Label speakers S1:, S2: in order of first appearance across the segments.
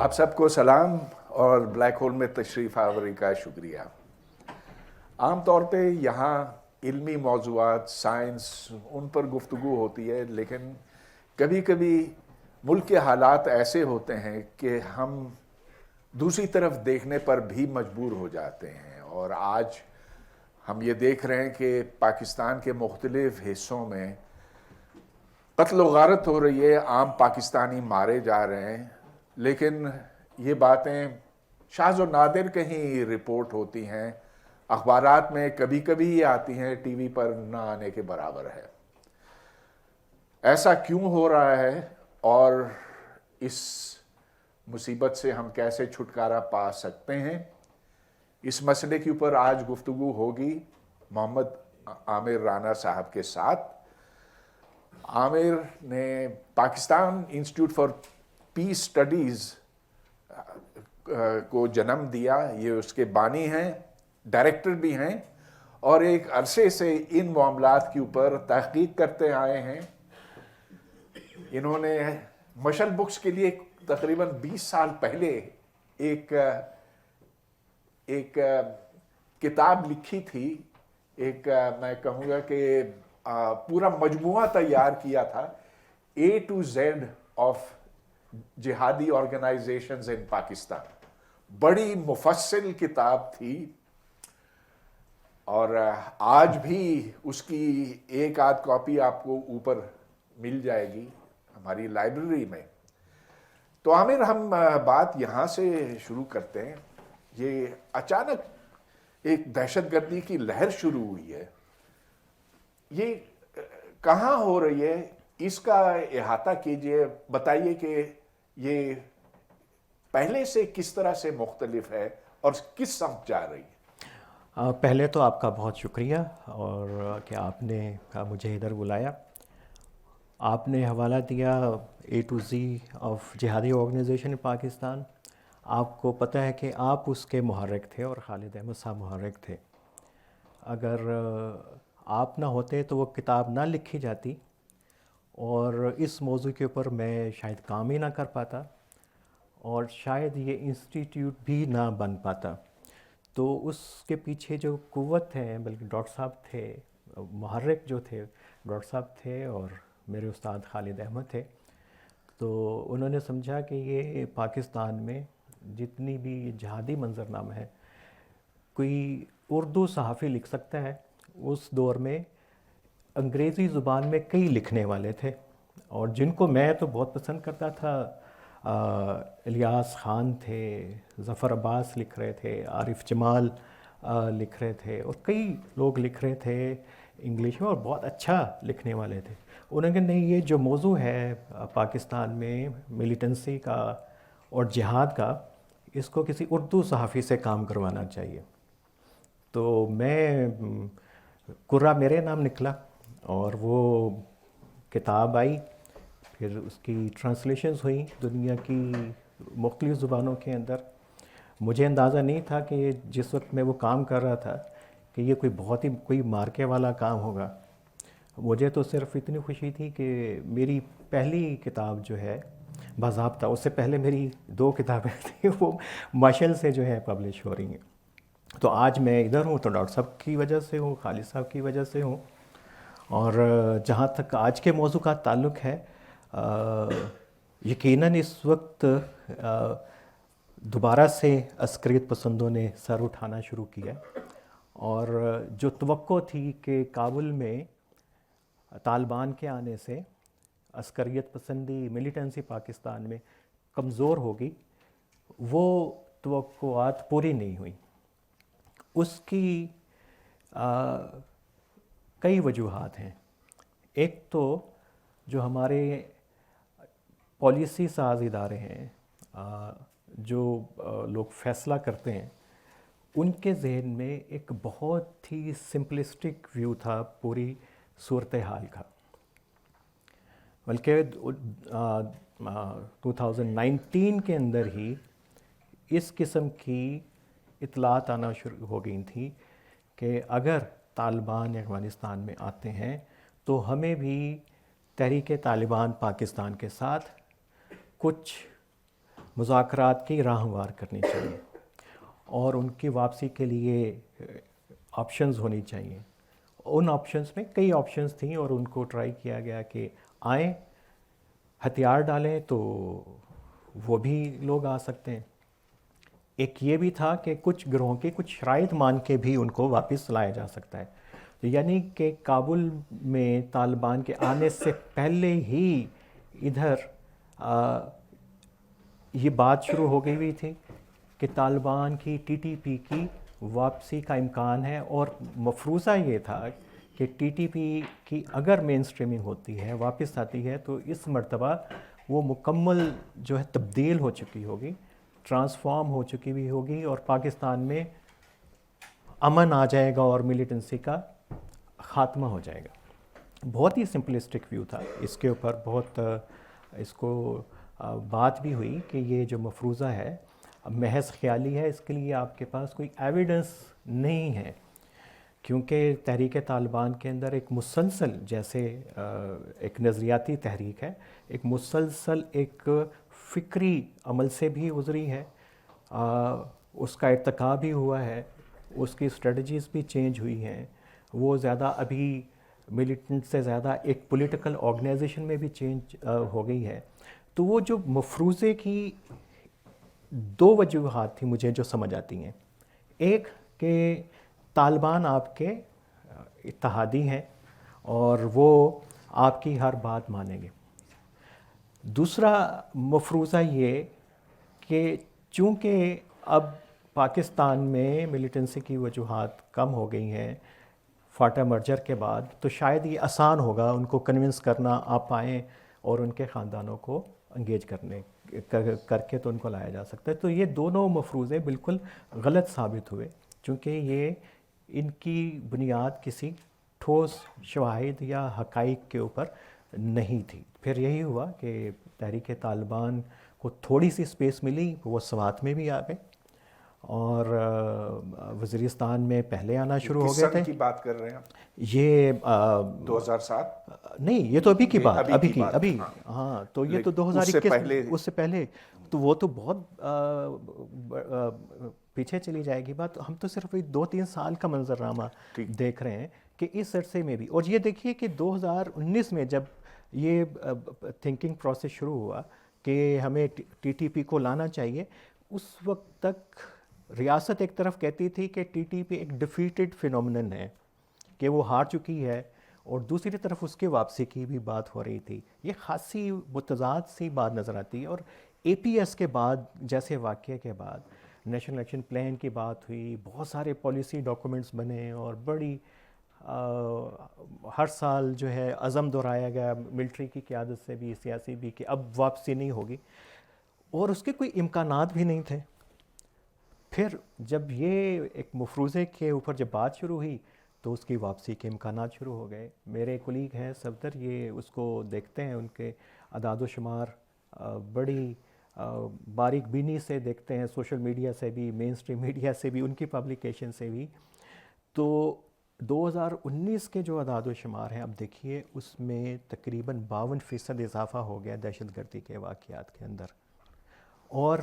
S1: آپ سب کو سلام اور بلیک ہول میں تشریف آوری کا شکریہ۔ عام طور پہ یہاں علمی موضوعات، سائنس، ان پر گفتگو ہوتی ہے، لیکن کبھی کبھی ملک کے حالات ایسے ہوتے ہیں کہ ہم دوسری طرف دیکھنے پر بھی مجبور ہو جاتے ہیں، اور آج ہم یہ دیکھ رہے ہیں کہ پاکستان کے مختلف حصوں میں قتل و غارت ہو رہی ہے، عام پاکستانی مارے جا رہے ہیں، لیکن یہ باتیں شاذ و نادر کہیں رپورٹ ہوتی ہیں، اخبارات میں کبھی کبھی یہ آتی ہیں، ٹی وی پر نہ آنے کے برابر ہے۔ ایسا کیوں ہو رہا ہے اور اس مصیبت سے ہم کیسے چھٹکارا پا سکتے ہیں، اس مسئلے کے اوپر آج گفتگو ہوگی محمد عامر رانا صاحب کے ساتھ۔ عامر نے Pakistan institute for peace studies کو جنم دیا، یہ اس کے بانی ہیں، ڈائریکٹر بھی ہیں، اور ایک عرصے سے ان معاملات کے اوپر تحقیق کرتے آئے ہیں۔ انہوں نے مشل بکس کے لیے تقریباً 20 سال پہلے ایک کتاب لکھی تھی، میں کہوں گا کہ پورا مجموعہ تیار کیا تھا، A to Z آف جہادی آرگنائزیشنز ان پاکستان۔ بڑی مفصل کتاب تھی، اور آج بھی اس کی ایک آدھ کاپی آپ کو اوپر مل جائے گی ہماری لائبریری میں۔ تو عامر، ہم بات یہاں سے شروع کرتے ہیں۔ یہ اچانک ایک دہشت گردی کی لہر شروع ہوئی ہے، یہ کہاں ہو رہی ہے؟ اس کا احاطہ کیجئے، بتائیے کہ یہ پہلے سے کس طرح سے مختلف ہے اور کس سمت جا رہی ہے؟
S2: پہلے تو آپ کا بہت شکریہ اور کہ آپ نے مجھے ادھر بلایا۔ آپ نے حوالہ دیا A to Z آف جہادی آرگنائزیشن پاکستان۔ آپ کو پتہ ہے کہ آپ اس کے محرک تھے اور خالد احمد صاحب محرک تھے۔ اگر آپ نہ ہوتے تو وہ کتاب نہ لکھی جاتی، اور اس موضوع کے اوپر میں شاید کام ہی نہ کر پاتا، اور شاید یہ انسٹیٹیوٹ بھی نہ بن پاتا۔ تو اس کے پیچھے جو قوت ہے، بلکہ ڈاکٹر صاحب تھے، محرک جو تھے ڈاکٹر صاحب تھے، اور میرے استاد خالد احمد تھے۔ تو انہوں نے سمجھا کہ یہ پاکستان میں جتنی بھی جہادی منظرنامہ ہے، کوئی اردو صحافی لکھ سکتا ہے۔ اس دور میں انگریزی زبان میں کئی لکھنے والے تھے، اور جن کو میں تو بہت پسند کرتا تھا۔ الیاس خان تھے، ظفر عباس لکھ رہے تھے، عارف جمال لکھ رہے تھے، اور کئی لوگ لکھ رہے تھے انگلش میں، اور بہت اچھا لکھنے والے تھے۔ انہوں نے نہیں، یہ جو موضوع ہے پاکستان میں ملیٹنسی کا اور جہاد کا، اس کو کسی اردو صحافی سے کام کروانا چاہیے۔ تو میں قرہ میرے نام نکلا، اور وہ کتاب آئی، پھر اس کی ٹرانسلیشنز ہوئیں دنیا کی مختلف زبانوں کے اندر۔ مجھے اندازہ نہیں تھا کہ جس وقت میں وہ کام کر رہا تھا کہ یہ کوئی مارکے والا کام ہوگا۔ مجھے تو صرف اتنی خوشی تھی کہ میری پہلی کتاب جو ہے باضابطہ، اس سے پہلے میری 2 کتابیں تھیں، وہ مشل سے جو ہے پبلش ہو رہی ہیں۔ تو آج میں ادھر ہوں تو ڈاکٹر صاحب کی وجہ سے ہوں، خالد صاحب کی وجہ سے ہوں۔ اور جہاں تک آج کے موضوع کا تعلق ہے، یقیناً اس وقت دوبارہ سے عسکریت پسندوں نے سر اٹھانا شروع کیا، اور جو توقع تھی کہ کابل میں طالبان کے آنے سے عسکریت پسندی، ملیٹنسی پاکستان میں کمزور ہوگی، وہ توقعات پوری نہیں ہوئیں۔ اس کی کئی وجوہات ہیں۔ ایک تو جو ہمارے پالیسی ساز ادارے ہیں، جو لوگ فیصلہ کرتے ہیں، ان کے ذہن میں ایک بہت ہی سمپلسٹک ویو تھا پوری صورتحال کا۔ بلکہ 2019 کے اندر ہی اس قسم کی اطلاعات آنا شروع ہو گئی تھیں کہ اگر طالبان افغانستان میں آتے ہیں تو ہمیں بھی تحریک طالبان پاکستان کے ساتھ کچھ مذاکرات کی راہ ہموار کرنی چاہیے اور ان کی واپسی کے لیے آپشنز ہونی چاہیے. ان آپشنز میں کئی آپشنز تھیں اور ان کو ٹرائی کیا گیا کہ آئیں ہتھیار ڈالیں تو وہ بھی لوگ آ سکتے ہیں. ایک یہ بھی تھا کہ کچھ گروہوں کی کچھ شرائط مان کے بھی ان کو واپس لایا جا سکتا ہے. یعنی کہ کابل میں طالبان کے آنے سے پہلے ہی ادھر یہ بات شروع ہو گئی ہوئی تھی کہ طالبان کی ٹی ٹی پی کی واپسی کا امکان ہے, اور مفروضہ یہ تھا کہ ٹی ٹی پی کی اگر مین سٹریمنگ ہوتی ہے, واپس آتی ہے, تو اس مرتبہ وہ مکمل جو ہے تبدیل ہو چکی ہوگی, ٹرانسفارم ہو چکی بھی ہوگی, اور پاکستان میں امن آ جائے گا اور ملیٹنسی کا خاتمہ ہو جائے گا. بہت ہی سمپلسٹک ویو تھا اس کے اوپر. بہت اس کو بات بھی ہوئی کہ یہ جو مفروضہ ہے محض خیالی ہے, اس کے لیے آپ کے پاس کوئی ایویڈنس نہیں ہے, کیونکہ تحریک طالبان کے اندر ایک مسلسل, جیسے ایک نظریاتی تحریک ہے, ایک مسلسل ایک فکری عمل سے بھی گزری ہے, اس کا ارتقا بھی ہوا ہے, اس کی اسٹریٹجیز بھی چینج ہوئی ہیں. وہ زیادہ ابھی ملیٹنٹ سے زیادہ ایک پولیٹیکل آرگنائزیشن میں بھی چینج ہو گئی ہے. تو وہ جو مفروضے کی دو وجوہات تھیں مجھے جو سمجھ آتی ہیں. ایک کہ طالبان آپ کے اتحادی ہیں اور وہ آپ کی ہر بات مانیں گے. دوسرا مفروضہ یہ کہ چونکہ اب پاکستان میں ملیٹنسی کی وجوہات کم ہو گئی ہیں فاٹا مرجر کے بعد, تو شاید یہ آسان ہوگا ان کو کنونس کرنا آپ آئیں اور ان کے خاندانوں کو انگیج کر کے تو ان کو لایا جا سکتا ہے. تو یہ دونوں مفروضے بالکل غلط ثابت ہوئے, چونکہ یہ ان کی بنیاد کسی ٹھوس شواہد یا حقائق کے اوپر نہیں تھی. پھر یہی ہوا کہ تحریک طالبان کو تھوڑی سی اسپیس ملی, وہ سوات میں بھی آ گئے اور وزیرستان میں پہلے آنا شروع ہو گئے تھے.
S1: کس سن کی بات کر رہے ہیں آپ؟
S2: یہ
S1: 2007
S2: نہیں, یہ تو ابھی کی بات, ابھی ہاں, تو یہ تو 2021 اس سے پہلے, تو وہ تو بہت پیچھے چلی جائے گی بات. ہم تو صرف 2-3 سال کا منظرنامہ دیکھ رہے ہیں کہ اس عرصے میں بھی. اور یہ دیکھیے کہ 2019 میں جب یہ تھنکنگ پروسیس شروع ہوا کہ ہمیں ٹی ٹی پی کو لانا چاہیے, اس وقت تک ریاست ایک طرف کہتی تھی کہ ٹی ٹی پی ایک ڈیفیٹڈ فینومینن ہے, کہ وہ ہار چکی ہے, اور دوسری طرف اس کے واپسی کی بھی بات ہو رہی تھی. یہ خاصی متضاد سی بات نظر آتی ہے. اور اے پی ایس کے بعد جیسے واقعے کے بعد نیشنل ایکشن پلان کی بات ہوئی, بہت سارے پالیسی ڈاکومنٹس بنے, اور بڑی ہر سال جو ہے عزم دہرایا گیا ملٹری کی قیادت سے بھی, سیاسی بھی, کہ اب واپسی نہیں ہوگی, اور اس کے کوئی امکانات بھی نہیں تھے. پھر جب یہ ایک مفروضے کے اوپر جب بات شروع ہوئی تو اس کی واپسی کے امکانات شروع ہو گئے. میرے کولیگ ہیں صفدر, یہ اس کو دیکھتے ہیں, ان کے اعداد و شمار بڑی باریک بینی سے دیکھتے ہیں, سوشل میڈیا سے بھی, مین اسٹریم میڈیا سے بھی, ان کی پبلیکیشن سے بھی. تو 2019 کے جو اعداد و شمار ہیں, اب دیکھیے اس میں تقریباً 52% اضافہ ہو گیا دہشت گردی کے واقعات کے اندر. اور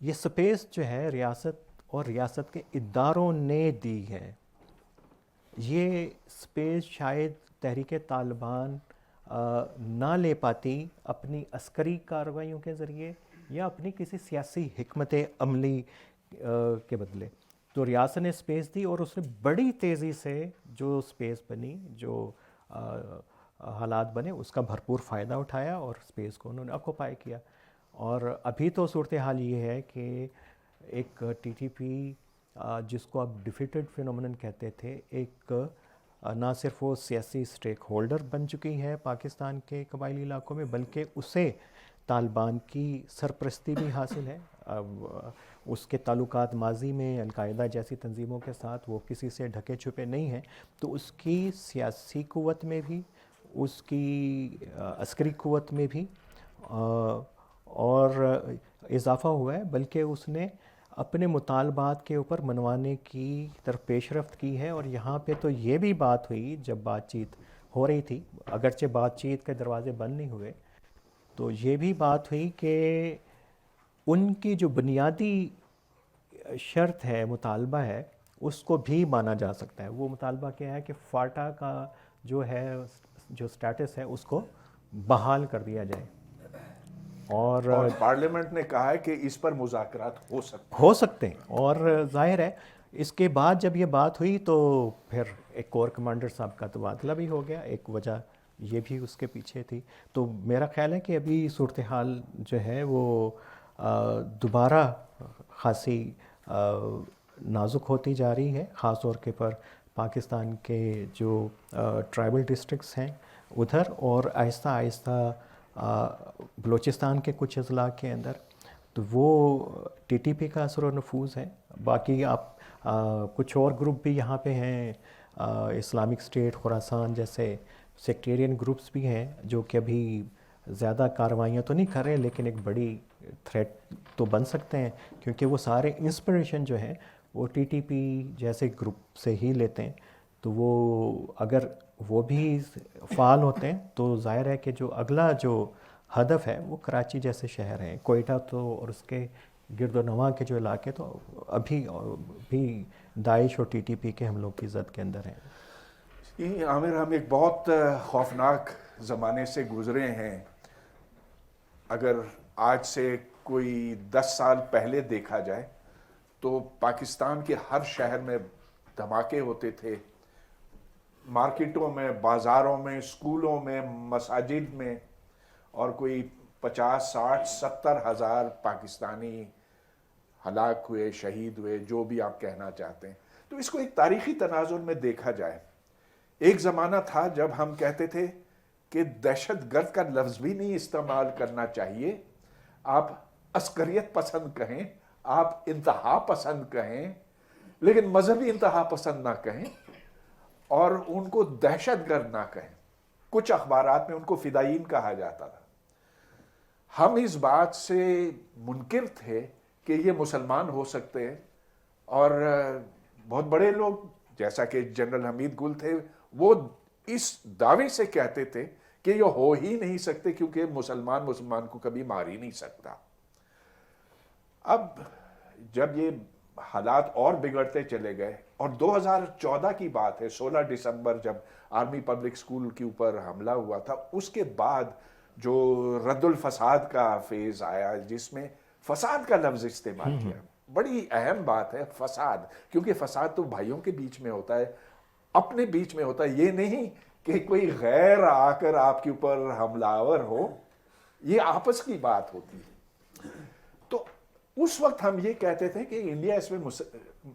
S2: یہ سپیس جو ہے ریاست اور ریاست کے اداروں نے دی ہے. یہ سپیس شاید تحریک طالبان نہ لے پاتی اپنی عسکری کارروائیوں کے ذریعے یا اپنی کسی سیاسی حکمت عملی کے بدلے. تو ریاست نے سپیس دی, اور اس نے بڑی تیزی سے جو سپیس بنی, جو حالات بنے, اس کا بھرپور فائدہ اٹھایا اور سپیس کو انہوں نے آکوپائی کیا. اور ابھی تو صورتحال یہ ہے کہ ایک ٹی ٹی پی جس کو آپ ڈیفیٹڈ فینومینن کہتے تھے, ایک نہ صرف وہ سیاسی سٹیک ہولڈر بن چکی ہے پاکستان کے قبائلی علاقوں میں, بلکہ اسے طالبان کی سرپرستی بھی حاصل ہے. اس کے تعلقات ماضی میں القاعدہ جیسی تنظیموں کے ساتھ وہ کسی سے ڈھکے چھپے نہیں ہیں. تو اس کی سیاسی قوت میں بھی, اس کی عسکری قوت میں بھی اور اضافہ ہوا ہے, بلکہ اس نے اپنے مطالبات کے اوپر منوانے کی طرف پیش رفت کی ہے. اور یہاں پہ تو یہ بھی بات ہوئی جب بات چیت ہو رہی تھی, اگرچہ بات چیت کے دروازے بند نہیں ہوئے, تو یہ بھی بات ہوئی کہ ان کی جو بنیادی شرط ہے، مطالبہ ہے، اس کو بھی مانا جا سکتا ہے. وہ مطالبہ کیا ہے کہ فاٹا کا جو ہے جو سٹیٹس ہے اس کو بحال کر دیا جائے. اور
S1: پارلیمنٹ نے کہا ہے کہ اس پر مذاکرات
S2: ہو سکتے ہیں. اور ظاہر ہے اس کے بعد جب یہ بات ہوئی تو پھر ایک کور کمانڈر صاحب کا تبادلہ بھی ہو گیا. ایک وجہ یہ بھی اس کے پیچھے تھی. تو میرا خیال ہے کہ ابھی صورتحال جو ہے وہ دوبارہ خاصی نازک ہوتی جا رہی ہے، خاص طور کے پر پاکستان کے جو ٹرائبل ڈسٹرکٹس ہیں ادھر، اور آہستہ آہستہ بلوچستان کے کچھ اضلاع کے اندر. تو وہ ٹی ٹی پی کا اثر و نفوذ ہے. باقی آپ کچھ اور گروپ بھی یہاں پہ ہیں، اسلامک اسٹیٹ خراسان جیسے سیکٹیرین گروپس بھی ہیں جو کہ ابھی زیادہ کارروائیاں تو نہیں کر رہے لیکن ایک بڑی تھریٹ تو بن سکتے ہیں، کیونکہ وہ سارے انسپریشن جو ہے وہ ٹی ٹی پی جیسے گروپ سے ہی لیتے ہیں. تو وہ اگر وہ بھی فعال ہوتے ہیں تو ظاہر ہے کہ جو اگلا جو ہدف ہے وہ کراچی جیسے شہر ہیں، کوئٹہ تو اور اس کے گرد و نواح کے جو علاقے تو ابھی بھی داعش اور ٹی ٹی پی کے حملوں کی زد کے اندر ہیں.
S1: عامر، ہم ایک بہت خوفناک زمانے سے گزرے ہیں. اگر آج سے کوئی 10 سال پہلے دیکھا جائے تو پاکستان کے ہر شہر میں دھماکے ہوتے تھے، مارکیٹوں میں، بازاروں میں، اسکولوں میں، مساجد میں، اور کوئی 50 60 70 ہزار پاکستانی ہلاک ہوئے، شہید ہوئے، جو بھی آپ کہنا چاہتے ہیں. تو اس کو ایک تاریخی تناظر میں دیکھا جائے، ایک زمانہ تھا جب ہم کہتے تھے کہ دہشت گرد کا لفظ بھی نہیں استعمال کرنا چاہیے، آپ عسکریت پسند کہیں، آپ انتہا پسند کہیں، لیکن مذہبی انتہا پسند نہ کہیں، اور ان کو دہشت گرد نہ کہیں. کچھ اخبارات میں ان کو فدائین کہا جاتا تھا. ہم اس بات سے منکر تھے کہ یہ مسلمان ہو سکتے ہیں، اور بہت بڑے لوگ جیسا کہ جنرل حمید گل تھے وہ اس دعوے سے کہتے تھے کہ یہ ہو ہی نہیں سکتے کیونکہ مسلمان کو کبھی مار ہی نہیں سکتا. اب جب یہ حالات اور بگڑتے چلے گئے، اور 2014 کی بات ہے، 16 دسمبر جب آرمی پبلک اسکول کے اوپر حملہ ہوا تھا، اس کے بعد جو رد الفساد کا فیز آیا جس میں فساد کا لفظ استعمال کیا. بڑی اہم بات ہے فساد، کیونکہ فساد تو بھائیوں کے بیچ میں ہوتا ہے، اپنے بیچ میں ہوتا ہے. یہ نہیں کہ کوئی غیر آ کر آپ کے اوپر حملہ آور ہو، یہ آپس کی بات ہوتی ہے. تو اس وقت ہم یہ کہتے تھے کہ انڈیا اس میں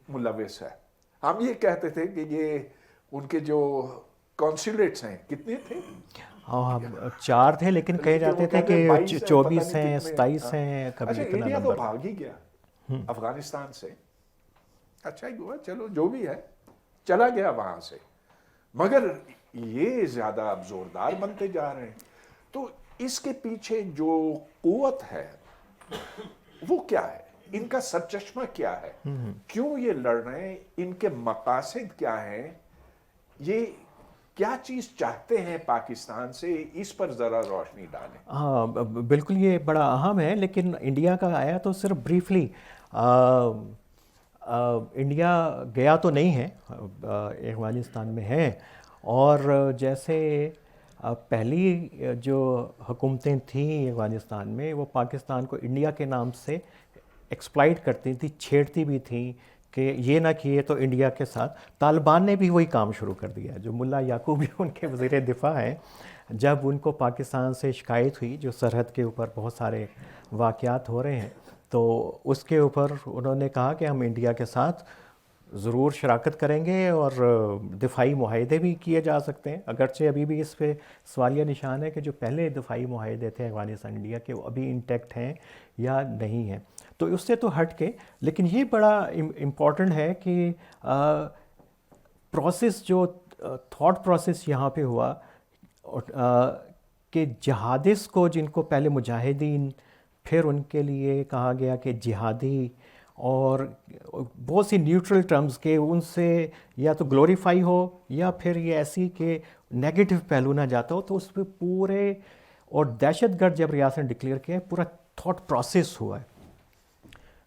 S1: ملوث ہے. ہم یہ کہتے تھے کہ یہ ان کے جو کانسولیٹس ہیں کتنے تھے؟
S2: 4 تھے، لیکن کہے جاتے تھے کہ 24 ہیں، 27 ہیں، کبھی
S1: اچھا
S2: اتنا
S1: انڈیا تو
S2: نمبر.
S1: بھاگ ہی گیا افغانستان سے. اچھا ہی ہوا، چلو جو بھی ہے چلا گیا وہاں سے، مگر یہ زیادہ اب زوردار بنتے جا رہے ہیں. تو اس کے پیچھے جو قوت ہے وہ کیا ہے؟ ان کا سرچشمہ کیا ہے؟ کیوں یہ لڑ رہے ہیں؟ ان کے مقاصد کیا ہیں؟ یہ کیا چیز چاہتے ہیں پاکستان سے؟ اس پر ذرا روشنی ڈالیں.
S2: ہاں بالکل، یہ بڑا اہم ہے، لیکن انڈیا کا آیا تو صرف بریفلی. انڈیا گیا تو نہیں ہے، افغانستان میں ہے. اور جیسے پہلی جو حکومتیں تھیں افغانستان میں وہ پاکستان کو انڈیا کے نام سے ایکسپلائٹ کرتی تھیں، چھیڑتی بھی تھیں کہ یہ نہ کیے تو انڈیا کے ساتھ. طالبان نے بھی وہی کام شروع کر دیا. جو ملا یعقوب ان کے وزیر دفاع ہیں، جب ان کو پاکستان سے شکایت ہوئی جو سرحد کے اوپر بہت سارے واقعات ہو رہے ہیں، تو اس کے اوپر انہوں نے کہا کہ ہم انڈیا کے ساتھ ضرور شراکت کریں گے اور دفاعی معاہدے بھی کیے جا سکتے ہیں. اگرچہ ابھی بھی اس پہ سوالیہ نشان ہے کہ جو پہلے دفاعی معاہدے تھے افغانستان انڈیا کے وہ ابھی انٹیکٹ ہیں یا نہیں ہیں. تو اس سے تو ہٹ کے، لیکن یہ بڑا امپورٹنٹ ہے کہ پروسیس جو تھاٹ پروسیس یہاں پہ ہوا کہ جہادیس کو، جن کو پہلے مجاہدین، پھر ان کے لیے کہا گیا کہ جہادی، اور بہت سی نیوٹرل ٹرمز کے ان سے یا تو گلوریفائی ہو یا پھر یہ ایسی کہ نیگیٹو پہلو نہ جاتا ہو. تو اس پہ پورے، اور دہشت گرد جب ریاست نے ڈکلیئر کیا، پورا تھاٹ پروسیس ہوا ہے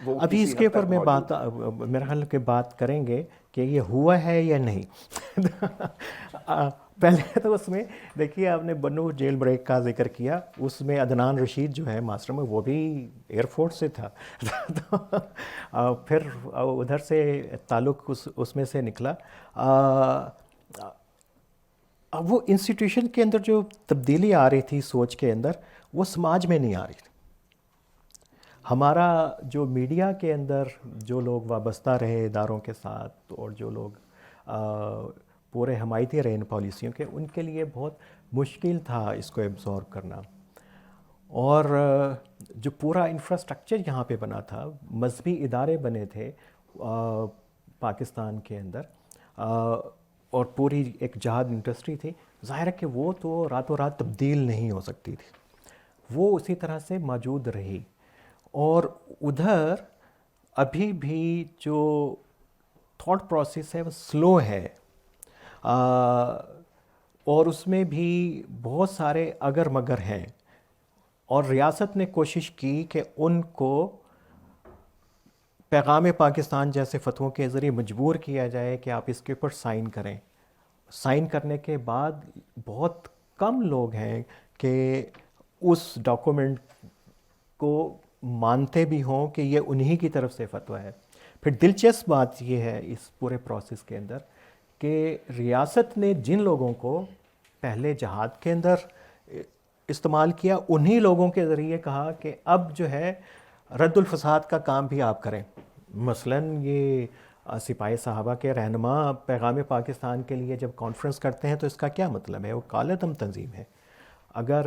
S1: وہ
S2: ابھی
S1: کسی
S2: اس کے
S1: حد
S2: اوپر
S1: تک
S2: میں
S1: موجود
S2: میرا خیال کہ بات کریں گے کہ یہ ہوا ہے یا نہیں. پہلے تو اس میں دیکھیے آپ نے بنو جیل بریک کا ذکر کیا, اس میں عدنان رشید جو ہے ماسٹر میں, وہ بھی ایئر فورس سے تھا. تو پھر ادھر سے تعلق اس میں سے نکلا. اب وہ انسٹیٹیوشن کے اندر جو تبدیلی آ رہی تھی سوچ کے اندر, وہ سماج میں نہیں آ رہی تھی. ہمارا جو میڈیا کے اندر جو لوگ وابستہ رہے اداروں کے ساتھ, اور جو لوگ پورے حمایتی رہے ان پالیسیوں کے, ان کے لیے بہت مشکل تھا اس کو ایبزارب کرنا. اور جو پورا انفراسٹرکچر یہاں پہ بنا تھا, مذہبی ادارے بنے تھے پاکستان کے اندر, اور پوری ایک جہاد انڈسٹری تھی, ظاہر ہے کہ وہ تو راتوں رات تبدیل نہیں ہو سکتی تھی, وہ اسی طرح سے موجود رہی. اور ادھر ابھی بھی جو تھاٹ پروسیس ہے وہ سلو ہے, اور اس میں بھی بہت سارے اگر مگر ہیں, اور ریاست نے کوشش کی کہ ان کو پیغام پاکستان جیسے فتووں کے ذریعے مجبور کیا جائے کہ آپ اس کے اوپر سائن کریں. سائن کرنے کے بعد بہت کم لوگ ہیں کہ اس ڈاکومنٹ کو مانتے بھی ہوں کہ یہ انہی کی طرف سے فتویٰ ہے. پھر دلچسپ بات یہ ہے اس پورے پروسیس کے اندر کہ ریاست نے جن لوگوں کو پہلے جہاد کے اندر استعمال کیا, انہی لوگوں کے ذریعے کہا کہ اب جو ہے رد الفساد کا کام بھی آپ کریں. مثلاً یہ سپاہی صحابہ کے رہنما پیغام پاکستان کے لیے جب کانفرنس کرتے ہیں تو اس کا کیا مطلب ہے؟ وہ کالعدم تنظیم ہے. اگر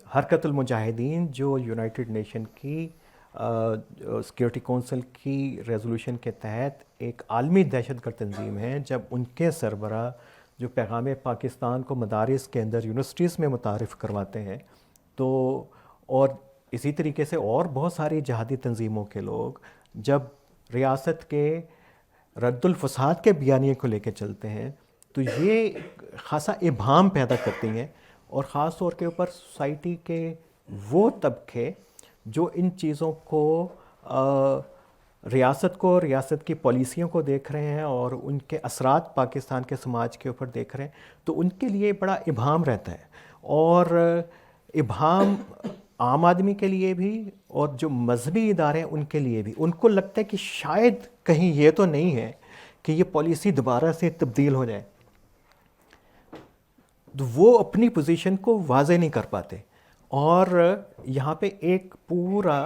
S2: حرکت المجاہدین جو یونائٹڈ نیشن کی سیکیورٹی کونسل کی ریزولوشن کے تحت ایک عالمی دہشت گرد تنظیم ہے, جب ان کے سربراہ جو پیغام پاکستان کو مدارس کے اندر یونیورسٹیز میں متعارف کرواتے ہیں, تو اور اسی طریقے سے اور بہت ساری جہادی تنظیموں کے لوگ جب ریاست کے رد الفساد کے بیانیے کو لے کے چلتے ہیں, تو یہ خاصا ابہام پیدا کرتی ہیں. اور خاص طور کے اوپر سوسائٹی کے وہ طبقے جو ان چیزوں کو ریاست کی پالیسیوں کو دیکھ رہے ہیں اور ان کے اثرات پاکستان کے سماج کے اوپر دیکھ رہے ہیں, تو ان کے لیے بڑا ابہام رہتا ہے. اور ابہام عام آدمی کے لیے بھی اور جو مذہبی ادارے ہیں ان کے لیے بھی, ان کو لگتا ہے کہ شاید کہیں یہ تو نہیں ہے کہ یہ پالیسی دوبارہ سے تبدیل ہو جائے. تو وہ اپنی پوزیشن کو واضح نہیں کر پاتے. اور یہاں پہ ایک پورا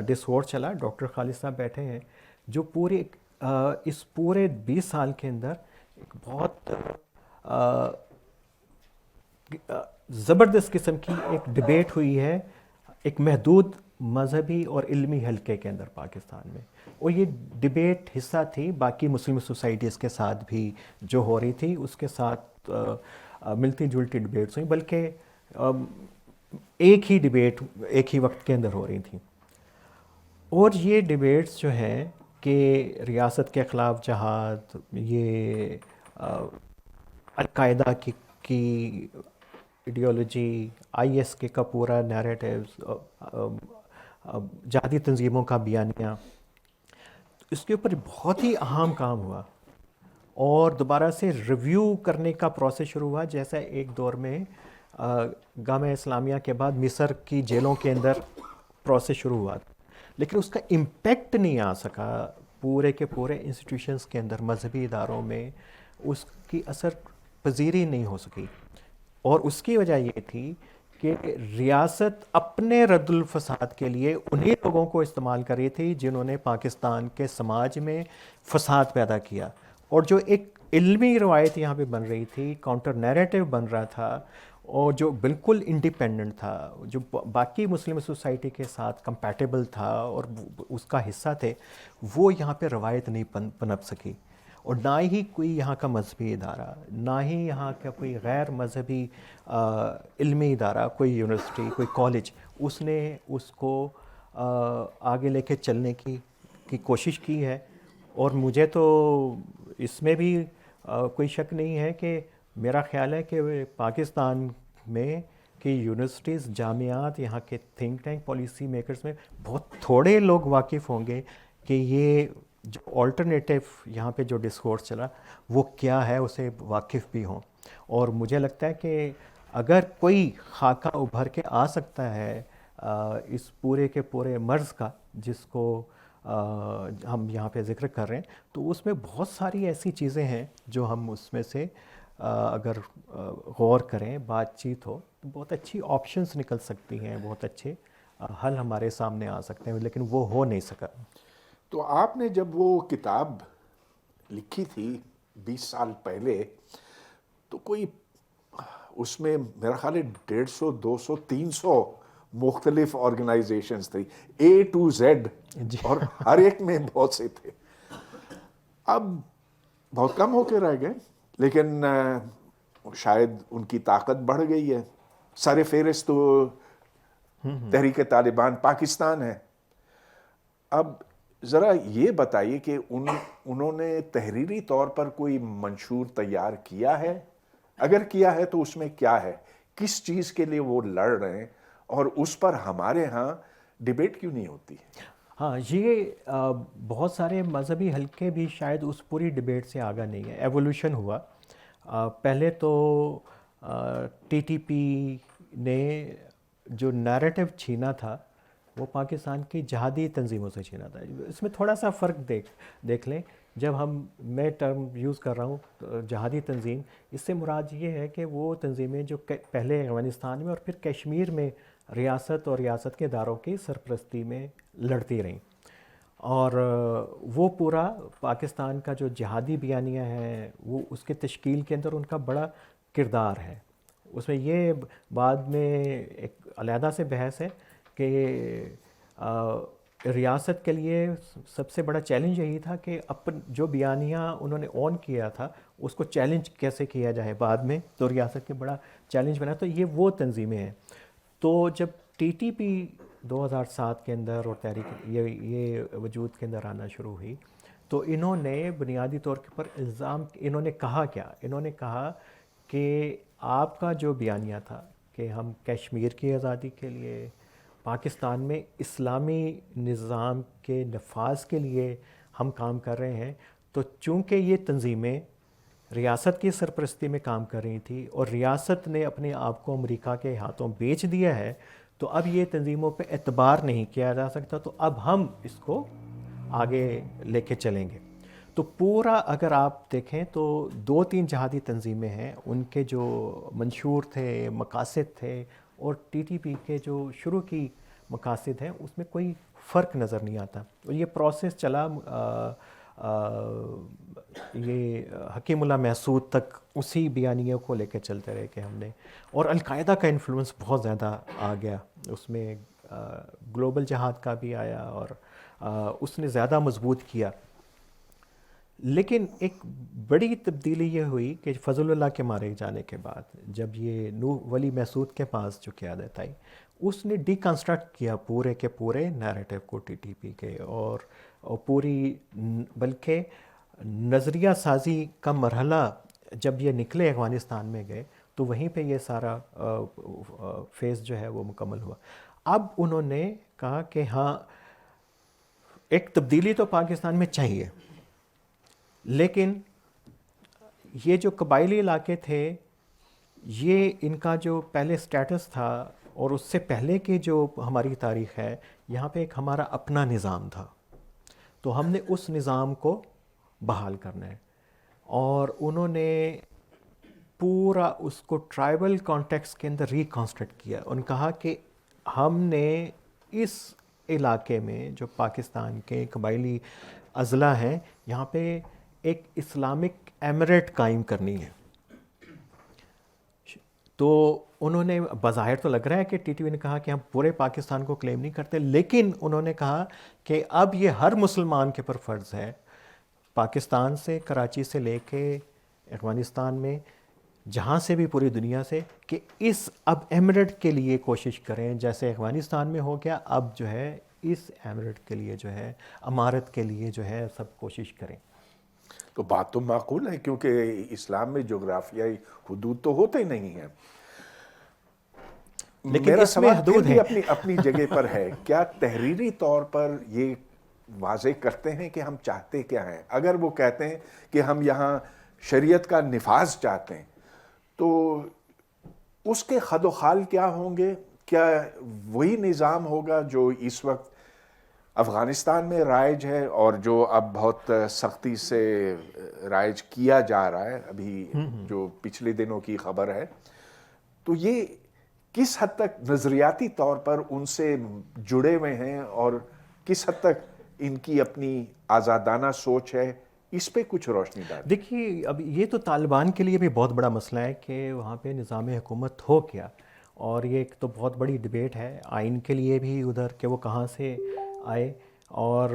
S2: ڈسکورس چلا, ڈاکٹر خالد صاحب بیٹھے ہیں جو اس پورے 20 سال کے اندر ایک بہت زبردست قسم کی ایک ڈیبیٹ ہوئی ہے ایک محدود مذہبی اور علمی حلقے کے اندر پاکستان میں. اور یہ ڈیبیٹ حصہ تھی باقی مسلم سوسائٹیز کے ساتھ بھی جو ہو رہی تھی, اس کے ساتھ ملتی جلتی ڈیبیٹس ہوئیں, بلکہ ایک ہی ڈیبیٹ ایک ہی وقت کے اندر ہو رہی تھیں. اور یہ ڈیبیٹس جو ہیں کہ ریاست کے خلاف جہاد, یہ القاعدہ کی ایڈیالوجی, آئی ایس کے کا پورا نیریٹیوز, جہادی تنظیموں کا بیانیہ, اس کے اوپر بہت ہی اہم کام ہوا. اور دوبارہ سے ریویو کرنے کا پروسیس شروع ہوا, جیسا ایک دور میں گامہ اسلامیہ کے بعد مصر کی جیلوں کے اندر پروسیس شروع ہوا, لیکن اس کا امپیکٹ نہیں آ سکا پورے کے پورے انسٹیٹیوشنز کے اندر, مذہبی اداروں میں اس کی اثر پذیری نہیں ہو سکی. اور اس کی وجہ یہ تھی کہ ریاست اپنے رد الفساد کے لیے انہی لوگوں کو استعمال کر رہی تھی جنہوں نے پاکستان کے سماج میں فساد پیدا کیا. اور جو ایک علمی روایت یہاں پہ بن رہی تھی, کاؤنٹر نیریٹو بن رہا تھا, اور جو بالکل انڈیپینڈنٹ تھا, جو باقی مسلم سوسائٹی کے ساتھ کمپیٹیبل تھا اور اس کا حصہ تھے, وہ یہاں پہ روایت نہیں پنپ سکی. اور نہ ہی کوئی یہاں کا مذہبی ادارہ, نہ ہی یہاں کا کوئی غیر مذہبی علمی ادارہ, کوئی یونیورسٹی, کوئی کالج, اس نے اس کو آگے لے کے چلنے کی کوشش کی ہے. اور مجھے تو اس میں بھی کوئی شک نہیں ہے کہ میرا خیال ہے کہ پاکستان میں کہ یونیورسٹیز جامعات یہاں کے تھنک ٹینک پالیسی میکرز میں بہت تھوڑے لوگ واقف ہوں گے کہ یہ جو آلٹرنیٹیو یہاں پہ جو ڈسکورس چلا وہ کیا ہے اسے واقف بھی ہوں. اور مجھے لگتا ہے کہ اگر کوئی خاکہ ابھر کے آ سکتا ہے اس پورے کے پورے مرض کا جس کو ہم یہاں پہ ذکر کر رہے ہیں، تو اس میں بہت ساری ایسی چیزیں ہیں جو ہم اس میں سے اگر غور کریں، بات چیت ہو تو بہت اچھی آپشنز نکل سکتی ہیں، بہت اچھے حل ہمارے سامنے آ سکتے ہیں، لیکن وہ ہو نہیں سکا.
S1: تو آپ نے جب وہ کتاب لکھی تھی 20 سال پہلے، تو کوئی اس میں میرا خیال ہے 150 200 300 مختلف آرگنائزیشنز تھی A to Z، اور ہر ایک میں بہت سے تھے. اب بہت کم ہو کے رہ گئے، لیکن شاید ان کی طاقت بڑھ گئی ہے. سر فہرست تو تحریک طالبان پاکستان ہے. اب ذرا یہ بتائیے کہ انہوں نے تحریری طور پر کوئی منشور تیار کیا ہے؟ اگر کیا ہے تو اس میں کیا ہے، کس چیز کے لیے وہ لڑ رہے ہیں، اور اس پر ہمارے ہاں ڈیبیٹ کیوں نہیں ہوتی؟
S2: ہاں، یہ بہت سارے مذہبی حلقے بھی شاید اس پوری ڈیبیٹ سے آگاہ نہیں ہے. ایوولوشن ہوا. پہلے تو ٹی ٹی پی نے جو نیریٹو چھینا تھا وہ پاکستان کی جہادی تنظیموں سے چھینا تھا. اس میں تھوڑا سا فرق دیکھ لیں. جب میں ٹرم یوز کر رہا ہوں جہادی تنظیم، اس سے مراد یہ ہے کہ وہ تنظیمیں جو پہلے افغانستان میں اور پھر کشمیر میں ریاست اور ریاست کے اداروں کی سرپرستی میں لڑتی رہیں، اور وہ پورا پاکستان کا جو جہادی بیانیہ ہے وہ اس کے تشکیل کے اندر ان کا بڑا کردار ہے. اس میں یہ بعد میں ایک علیحدہ سے بحث ہے کہ ریاست کے لیے سب سے بڑا چیلنج یہی تھا کہ جو بیانیہ انہوں نے آن کیا تھا اس کو چیلنج کیسے کیا جائے. بعد میں تو ریاست کے بڑا چیلنج بنا. تو یہ وہ تنظیمیں ہیں. تو جب ٹی ٹی پی 2007 کے اندر اور تحریک یہ وجود کے اندر آنا شروع ہوئی، تو انہوں نے بنیادی طور پر انہوں نے کہا کیا؟ انہوں نے کہا کہ آپ کا جو بیانیہ تھا کہ ہم کشمیر کی آزادی کے لیے، پاکستان میں اسلامی نظام کے نفاذ کے لیے ہم کام کر رہے ہیں، تو چونکہ یہ تنظیمیں ریاست کی سرپرستی میں کام کر رہی تھی اور ریاست نے اپنے آپ کو امریکہ کے ہاتھوں بیچ دیا ہے، تو اب یہ تنظیموں پہ اعتبار نہیں کیا جا سکتا. تو اب ہم اس کو آگے لے کے چلیں گے. تو پورا اگر آپ دیکھیں تو 2-3 جہادی تنظیمیں ہیں، ان کے جو منشور تھے، مقاصد تھے، اور ٹی ٹی پی کے جو شروع کی مقاصد ہیں اس میں کوئی فرق نظر نہیں آتا. اور یہ پروسیس چلا یہ حکیم اللہ محسود تک اسی بیانیوں کو لے کے چلتے رہے کہ ہم نے، اور القاعدہ کا انفلوئنس بہت زیادہ آ گیا اس میں، گلوبل جہاد کا بھی آیا اور اس نے زیادہ مضبوط کیا. لیکن ایک بڑی تبدیلی یہ ہوئی کہ فضل اللہ کے مارے جانے کے بعد جب یہ نور ولی محسود کے پاس جو قیادت آئی، اس نے ڈی کنسٹرکٹ کیا پورے کے پورے نیریٹو کو ٹی ٹی پی کے، اور پوری بلکہ نظریہ سازی کا مرحلہ جب یہ نکلے افغانستان میں گئے تو وہیں پہ یہ سارا فیز جو ہے وہ مکمل ہوا. اب انہوں نے کہا کہ ہاں ایک تبدیلی تو پاکستان میں چاہیے، لیکن یہ جو قبائلی علاقے تھے، یہ ان کا جو پہلے سٹیٹس تھا اور اس سے پہلے کی جو ہماری تاریخ ہے، یہاں پہ ایک ہمارا اپنا نظام تھا، تو ہم نے اس نظام کو بحال کرنا ہے. اور انہوں نے پورا اس کو ٹرائبل کانٹیکس کے اندر ریکنسٹرکٹ کیا. انہوں نے کہا کہ ہم نے اس علاقے میں جو پاکستان کے قبائلی اضلاع ہیں، یہاں پہ ایک اسلامک ایمریٹ قائم کرنی ہے. تو انہوں نے بظاہر تو لگ رہا ہے کہ ٹی ٹی وی نے کہا کہ ہم پورے پاکستان کو کلیم نہیں کرتے، لیکن انہوں نے کہا کہ اب یہ ہر مسلمان کے پر فرض ہے، پاکستان سے، کراچی سے لے کے افغانستان میں، جہاں سے بھی پوری دنیا سے، کہ اس اب ایمریٹ کے لیے کوشش کریں جیسے افغانستان میں ہو گیا. اب جو ہے اس ایمریٹ کے لیے جو ہے، امارت کے لیے جو ہے سب کوشش کریں.
S1: تو بات تو معقول ہے، کیونکہ اسلام میں جغرافیائی حدود تو ہوتے نہیں ہیں.
S2: لیکن
S1: میرا
S2: اس میں
S1: سوال
S2: حدود
S1: پھر
S2: ہے.
S1: بھی اپنی جگہ پر ہے. کیا تحریری طور پر یہ واضح کرتے ہیں کہ ہم چاہتے کیا ہیں؟ اگر وہ کہتے ہیں کہ ہم یہاں شریعت کا نفاذ چاہتے ہیں تو اس کے خد و خال کیا ہوں گے؟ کیا وہی نظام ہوگا جو اس وقت افغانستان میں رائج ہے اور جو اب بہت سختی سے رائج کیا جا رہا ہے، ابھی جو پچھلے دنوں کی خبر ہے؟ تو یہ کس حد تک نظریاتی طور پر ان سے جڑے ہوئے ہیں اور کس حد تک ان کی اپنی آزادانہ سوچ ہے؟ اس پہ کچھ روشنی ڈالیں.
S2: دیکھیے اب یہ تو طالبان کے لیے بھی بہت بڑا مسئلہ ہے کہ وہاں پہ نظام حکومت ہو کیا، اور یہ ایک تو بہت بڑی ڈبیٹ ہے آئین کے لیے بھی ادھر کہ وہ کہاں سے آئے. اور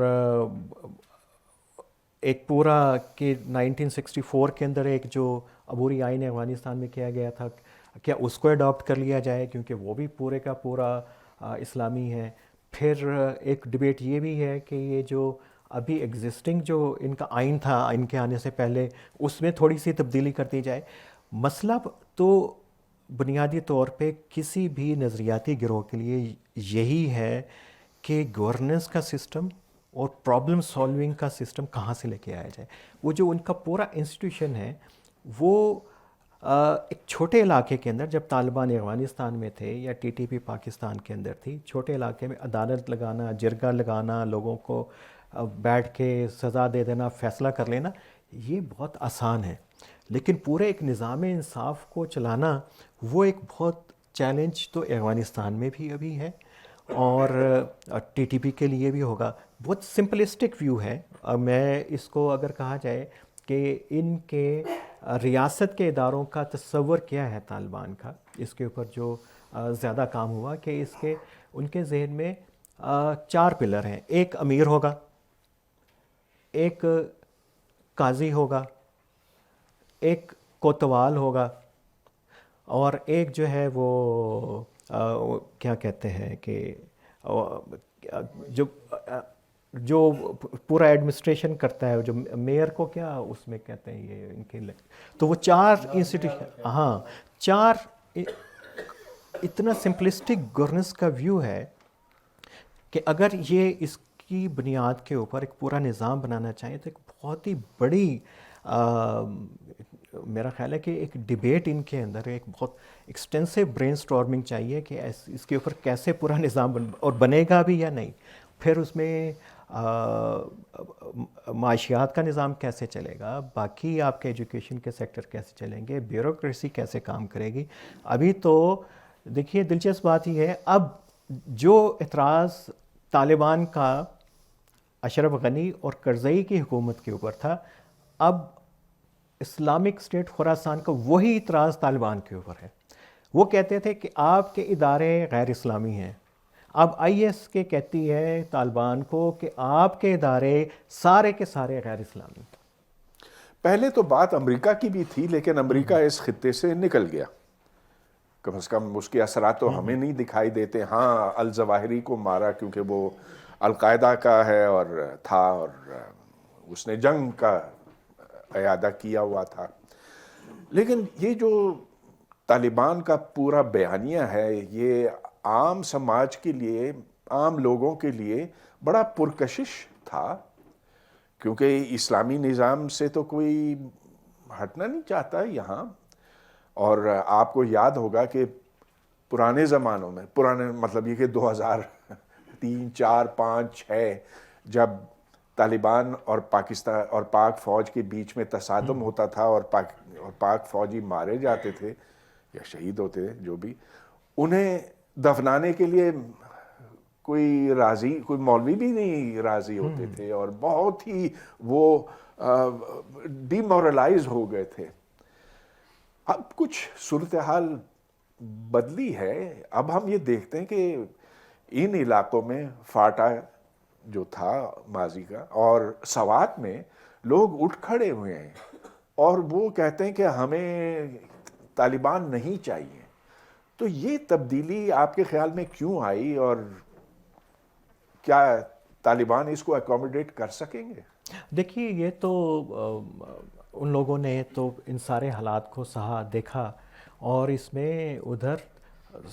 S2: ایک پورا کہ 1964 کے اندر ایک جو عبوری آئین افغانستان میں کیا گیا تھا، کیا اس کو اڈاپٹ کر لیا جائے کیونکہ وہ بھی پورے کا پورا اسلامی ہے. پھر ایک ڈبیٹ یہ بھی ہے کہ یہ جو ابھی ایگزسٹنگ جو ان کا آئین تھا ان کے آنے سے پہلے، اس میں تھوڑی سی تبدیلی کر دی جائے. مسئلہ تو بنیادی طور پہ کسی بھی نظریاتی گروہ کے لیے یہی ہے کہ گورننس کا سسٹم اور پرابلم سالونگ کا سسٹم کہاں سے لے کے آیا جائے. وہ جو ان کا پورا انسٹیٹیوشن ہے وہ ایک چھوٹے علاقے کے اندر، جب طالبان افغانستان میں تھے یا ٹی ٹی پی پاکستان کے اندر تھی، چھوٹے علاقے میں عدالت لگانا، جرگہ لگانا، لوگوں کو بیٹھ کے سزا دے دینا، فیصلہ کر لینا، یہ بہت آسان ہے. لیکن پورے ایک نظام انصاف کو چلانا وہ ایک بہت چیلنج تو افغانستان میں بھی ابھی ہے اور ٹی ٹی پی کے لیے بھی ہوگا. بہت سمپلسٹک ویو ہے. میں اس کو اگر کہا جائے کہ ان کے ریاست کے اداروں کا تصور کیا ہے طالبان کا، اس کے اوپر جو زیادہ کام ہوا کہ اس کے ان کے ذہن میں 4 پلر ہیں. ایک امیر ہوگا، ایک قاضی ہوگا، ایک کوتوال ہوگا، اور ایک جو ہے وہ کیا کہتے ہیں کہ جو پورا ایڈمنسٹریشن کرتا ہے، جو میئر کو کیا اس میں کہتے ہیں یہ ان کے، تو وہ 4 انسٹیٹیوشن. ہاں 4. اتنا سمپلسٹک گورننس کا ویو ہے کہ اگر یہ اس کی بنیاد کے اوپر ایک پورا نظام بنانا چاہیں تو ایک بہت ہی بڑی میرا خیال ہے کہ ایک ڈیبیٹ ان کے اندر ایک بہت ایکسٹینسو برین سٹارمنگ چاہیے کہ اس کے اوپر کیسے پورا نظام اور بنے گا بھی یا نہیں. پھر اس میں معاشیات کا نظام کیسے چلے گا، باقی آپ کے ایجوکیشن کے سیکٹر کیسے چلیں گے، بیوروکریسی کیسے کام کرے گی. ابھی تو دیکھیے دلچسپ بات یہ ہے، اب جو اعتراض طالبان کا اشرف غنی اور کرزئی کی حکومت کے اوپر تھا، اب اسلامک اسٹیٹ خراسان کا وہی اعتراض طالبان کے اوپر ہے. وہ کہتے تھے کہ آپ کے ادارے غیر اسلامی ہیں. اب آئی ایس کے کہتی ہے طالبان کو کہ آپ کے ادارے سارے کے سارے غیر اسلامی.
S1: پہلے تو بات امریکہ کی بھی تھی، لیکن امریکہ اس خطے سے نکل گیا. کم از کم اس کے اثرات تو ہمیں نہیں دکھائی دیتے. ہاں الظواہری کو مارا کیونکہ وہ القاعدہ کا ہے اور تھا، اور اس نے جنگ کا اعادہ کیا ہوا تھا. لیکن یہ جو طالبان کا پورا بیانیہ ہے، یہ عام سماج کے لیے، عام لوگوں کے لیے بڑا پرکشش تھا، کیونکہ اسلامی نظام سے تو کوئی ہٹنا نہیں چاہتا یہاں. اور آپ کو یاد ہوگا کہ پرانے زمانوں میں، پرانے مطلب یہ کہ 2003، 4، 5، 6 جب طالبان اور پاکستان اور پاک فوج کے بیچ میں تصادم ہوتا تھا اور پاک فوجی مارے جاتے تھے یا شہید ہوتے، جو بھی، انہیں دفنانے کے لیے کوئی مولوی بھی نہیں راضی ہوتے تھے اور بہت ہی وہ ڈی مورلائز ہو گئے تھے. اب کچھ صورتحال بدلی ہے. اب ہم یہ دیکھتے ہیں کہ ان علاقوں میں فاٹا جو تھا ماضی کا، اور سوات میں لوگ اٹھ کھڑے ہوئے ہیں اور وہ کہتے ہیں کہ ہمیں طالبان نہیں چاہیے. تو یہ تبدیلی آپ کے خیال میں کیوں آئی، اور کیا طالبان اس کو اکوموڈیٹ کر سکیں گے؟
S2: دیکھیے یہ تو ان لوگوں نے تو ان سارے حالات کو سہا دیکھا، اور اس میں ادھر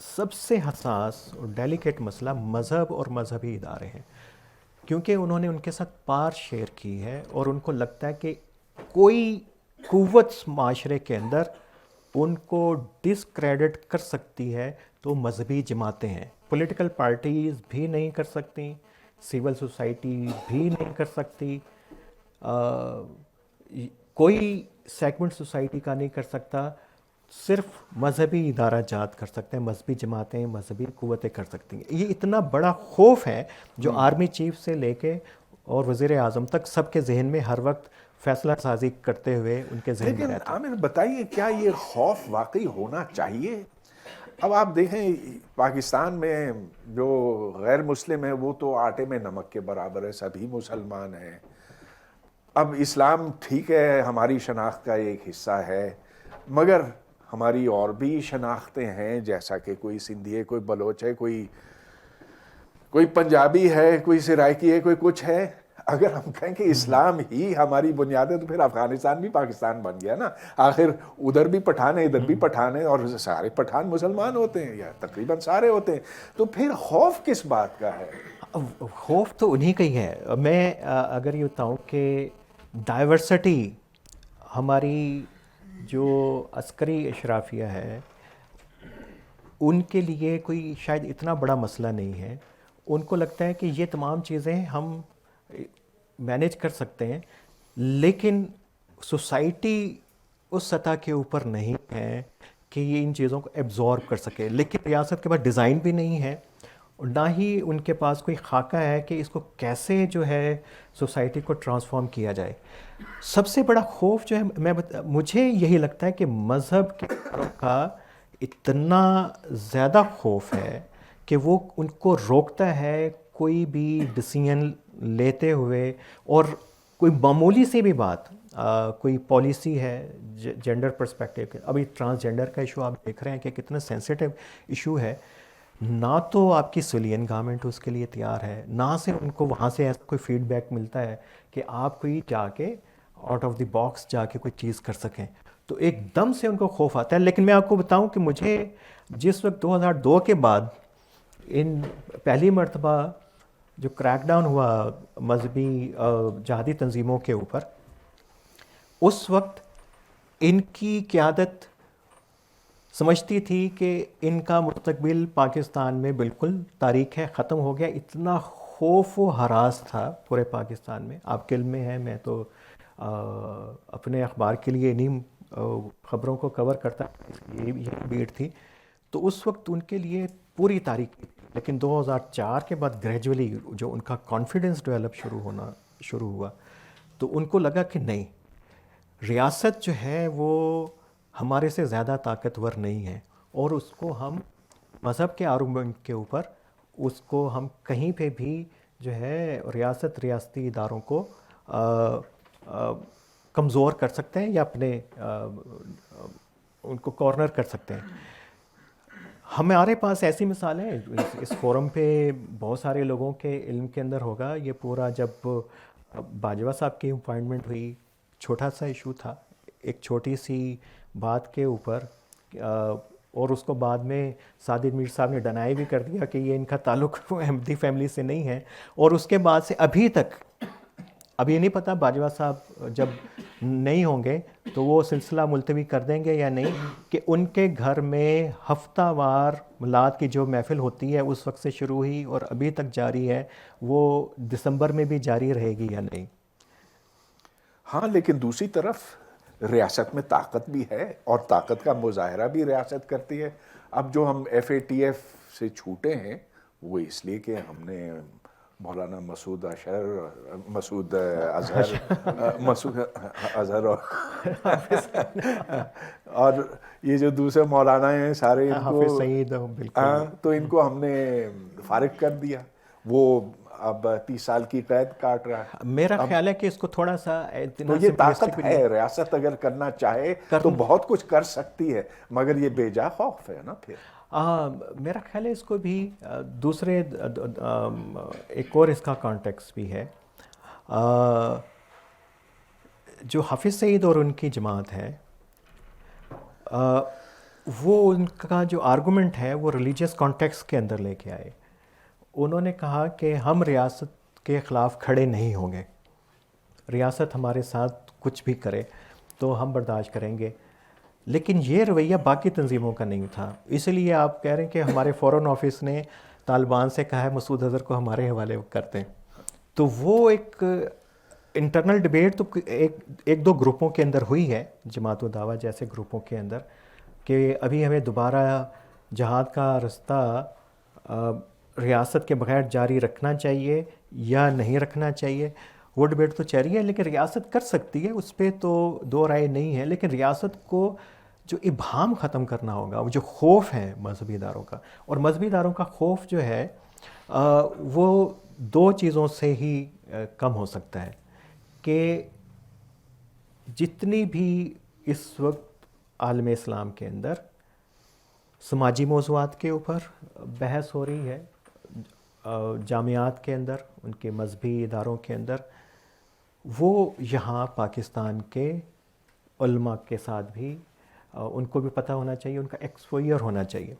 S2: سب سے حساس اور ڈیلیکیٹ مسئلہ مذہب اور مذہبی ادارے ہیں، کیونکہ انہوں نے ان کے ساتھ پار شیئر کی ہے اور ان کو لگتا ہے کہ کوئی قوت معاشرے کے اندر ان کو ڈسکریڈٹ کر سکتی ہے تو مذہبی جماعتیں ہیں. پولیٹیکل پارٹیز بھی نہیں کر سکتی، سول سوسائٹی بھی نہیں کر سکتی، کوئی سیگمنٹ سوسائٹی کا نہیں کر سکتا، صرف مذہبی ادارہ جات کر سکتے ہیں، مذہبی جماعتیں، مذہبی قوتیں کر سکتی ہیں. یہ اتنا بڑا خوف ہے جو آرمی چیف سے لے کے اور وزیر اعظم تک سب کے ذہن میں ہر وقت فیصلہ سازی کرتے ہوئے ان کے ذہن میں
S1: لیکن
S2: رہتا ہے.
S1: عامر بتائیے کیا یہ خوف واقعی ہونا چاہیے؟ اب آپ دیکھیں پاکستان میں جو غیر مسلم ہیں وہ تو آٹے میں نمک کے برابر ہے، سبھی مسلمان ہیں. اب اسلام ٹھیک ہے ہماری شناخت کا ایک حصہ ہے، مگر ہماری اور بھی شناختیں ہیں، جیسا کہ کوئی سندھی ہے، کوئی بلوچ ہے، کوئی پنجابی ہے، کوئی سرائکی ہے، کوئی کچھ ہے. اگر ہم کہیں کہ اسلام ہی ہماری بنیاد ہے تو پھر افغانستان بھی پاکستان بن گیا نا. آخر ادھر بھی پٹھان ہیں، ادھر بھی پٹھان ہیں، اور سارے پٹھان مسلمان ہوتے ہیں یا تقریباً سارے ہوتے ہیں. تو پھر خوف کس بات کا ہے؟
S2: خوف تو انہی کا ہی ہے. میں اگر یہ بتاؤں کہ ڈائیورسٹی ہماری جو عسکری اشرافیہ ہے ان کے لیے کوئی شاید اتنا بڑا مسئلہ نہیں ہے. ان کو لگتا ہے کہ یہ تمام چیزیں ہم مینیج کر سکتے ہیں، لیکن سوسائٹی اس سطح کے اوپر نہیں ہے کہ یہ ان چیزوں کو ایبزارب کر سکے. لیکن ریاست کے پاس ڈیزائن بھی نہیں ہے اور نہ ہی ان کے پاس کوئی خاکہ ہے کہ اس کو کیسے جو ہے سوسائٹی کو ٹرانسفارم کیا جائے. سب سے بڑا خوف جو ہے مجھے یہی لگتا ہے کہ مذہب کے کا اتنا زیادہ خوف ہے کہ وہ ان کو روکتا ہے کوئی بھی ڈیسیژن لیتے ہوئے. اور کوئی معمولی سی بھی بات، کوئی پالیسی ہے جینڈر پرسپیکٹیو کے، ابھی ٹرانسجینڈر کا ایشو آپ دیکھ رہے ہیں کہ کتنا سینسیٹیو ایشو ہے. نہ تو آپ کی سویلین گورنمنٹ اس کے لیے تیار ہے، نہ سے ان کو وہاں سے ایسا کوئی فیڈ بیک ملتا ہے کہ آپ کوئی جا کے آؤٹ آف دی باکس جا کے کوئی چیز کر سکیں. تو ایک دم سے ان کو خوف آتا ہے. لیکن میں آپ کو بتاؤں کہ مجھے جس وقت 2002 کے بعد ان پہلی مرتبہ جو کریک ڈاؤن ہوا مذہبی جہادی تنظیموں کے اوپر، اس وقت ان کی قیادت سمجھتی تھی کہ ان کا مستقبل پاکستان میں بالکل تاریک ہے، ختم ہو گیا. اتنا خوف و ہراس تھا پورے پاکستان میں. آپ کے علم میں ہے، میں تو اپنے اخبار کے لیے انہیں خبروں کو کور کرتا، یہ بھیڑ تھی. تو اس وقت ان کے لیے پوری تاریخ. لیکن 2004 کے بعد گریجولی جو ان کا کانفیڈنس ڈیولپ شروع ہوا تو ان کو لگا کہ نہیں، ریاست جو ہے وہ ہمارے سے زیادہ طاقتور نہیں ہے، اور اس کو ہم مذہب کے آرگومنٹ کے اوپر اس کو ہم کہیں پہ بھی جو ہے ریاستی اداروں کو کمزور کر سکتے ہیں یا اپنے ان کو کارنر کر سکتے ہیں. ہمارے پاس ایسی مثالیں ہیں. اس فورم پہ بہت سارے لوگوں کے علم کے اندر ہوگا یہ پورا، جب باجوہ صاحب کی اپائنٹمنٹ ہوئی، چھوٹا سا ایشو تھا، ایک چھوٹی سی بات کے اوپر، اور اس کو بعد میں ساجد میر صاحب نے ڈینائی بھی کر دیا کہ یہ ان کا تعلق احمدی فیملی سے نہیں ہے. اور اس کے بعد سے ابھی تک، اب یہ نہیں پتہ باجوہ صاحب جب نہیں ہوں گے تو وہ سلسلہ ملتوی کر دیں گے یا نہیں، کہ ان کے گھر میں ہفتہ وار میلاد کی جو محفل ہوتی ہے اس وقت سے شروع ہوئی اور ابھی تک جاری ہے، وہ دسمبر میں بھی جاری رہے گی یا نہیں.
S1: ہاں، لیکن دوسری طرف ریاست میں طاقت بھی ہے اور طاقت کا مظاہرہ بھی ریاست کرتی ہے. اب جو ہم FATF سے چھوٹے ہیں وہ اس لیے کہ ہم نے مولانا مسعود اظہر اور یہ جو دوسرے مولانا ہیں سارے، ان کو
S2: حافظ سعید، بالکل،
S1: تو ان کو ہم نے فارغ کر دیا. وہ اب 30 سال کی قید کاٹ رہا ہے.
S2: میرا خیال ہے کہ اس کو تھوڑا سا
S1: تو یہ طاقت ہے، ریاست اگر کرنا چاہے تو بہت کچھ کر سکتی ہے، مگر یہ بے جا خوف ہے نا. پھر
S2: میرا خیال ہے اس کو بھی دوسرے ایک اور اس کا کانٹیکس بھی ہے. جو حافظ سعید اور ان کی جماعت ہے، وہ ان کا جو آرگومنٹ ہے وہ ریلیجیس کانٹیکس کے اندر لے کے آئے. انہوں نے کہا کہ ہم ریاست کے خلاف کھڑے نہیں ہوں گے, ریاست ہمارے ساتھ کچھ بھی کرے تو ہم برداشت کریں گے. لیکن یہ رویہ باقی تنظیموں کا نہیں تھا. اس لیے آپ کہہ رہے ہیں کہ ہمارے فورن آفس نے طالبان سے کہا ہے مسعود اظہر کو ہمارے حوالے کر دیں. تو وہ ایک انٹرنل ڈبیٹ تو ایک دو گروپوں کے اندر ہوئی ہے, جماعت و دعویٰ جیسے گروپوں کے اندر, کہ ابھی ہمیں دوبارہ جہاد کا رستہ ریاست کے بغیر جاری رکھنا چاہیے یا نہیں رکھنا چاہیے. وہ ڈبیٹ تو چل رہی ہے, لیکن ریاست کر سکتی ہے, اس پہ تو دو رائے نہیں ہے. لیکن ریاست کو جو ابہام ختم کرنا ہوگا, وہ جو خوف ہے مذہبی اداروں کا, اور مذہبی اداروں کا خوف جو ہے وہ دو چیزوں سے ہی کم ہو سکتا ہے, کہ جتنی بھی اس وقت عالم اسلام کے اندر سماجی موضوعات کے اوپر بحث ہو رہی ہے, جامعات کے اندر, ان کے مذہبی اداروں کے اندر, وہ یہاں پاکستان کے علماء کے ساتھ بھی ان کو بھی پتہ ہونا چاہیے, ان کا ایکسپوئر ہونا چاہیے.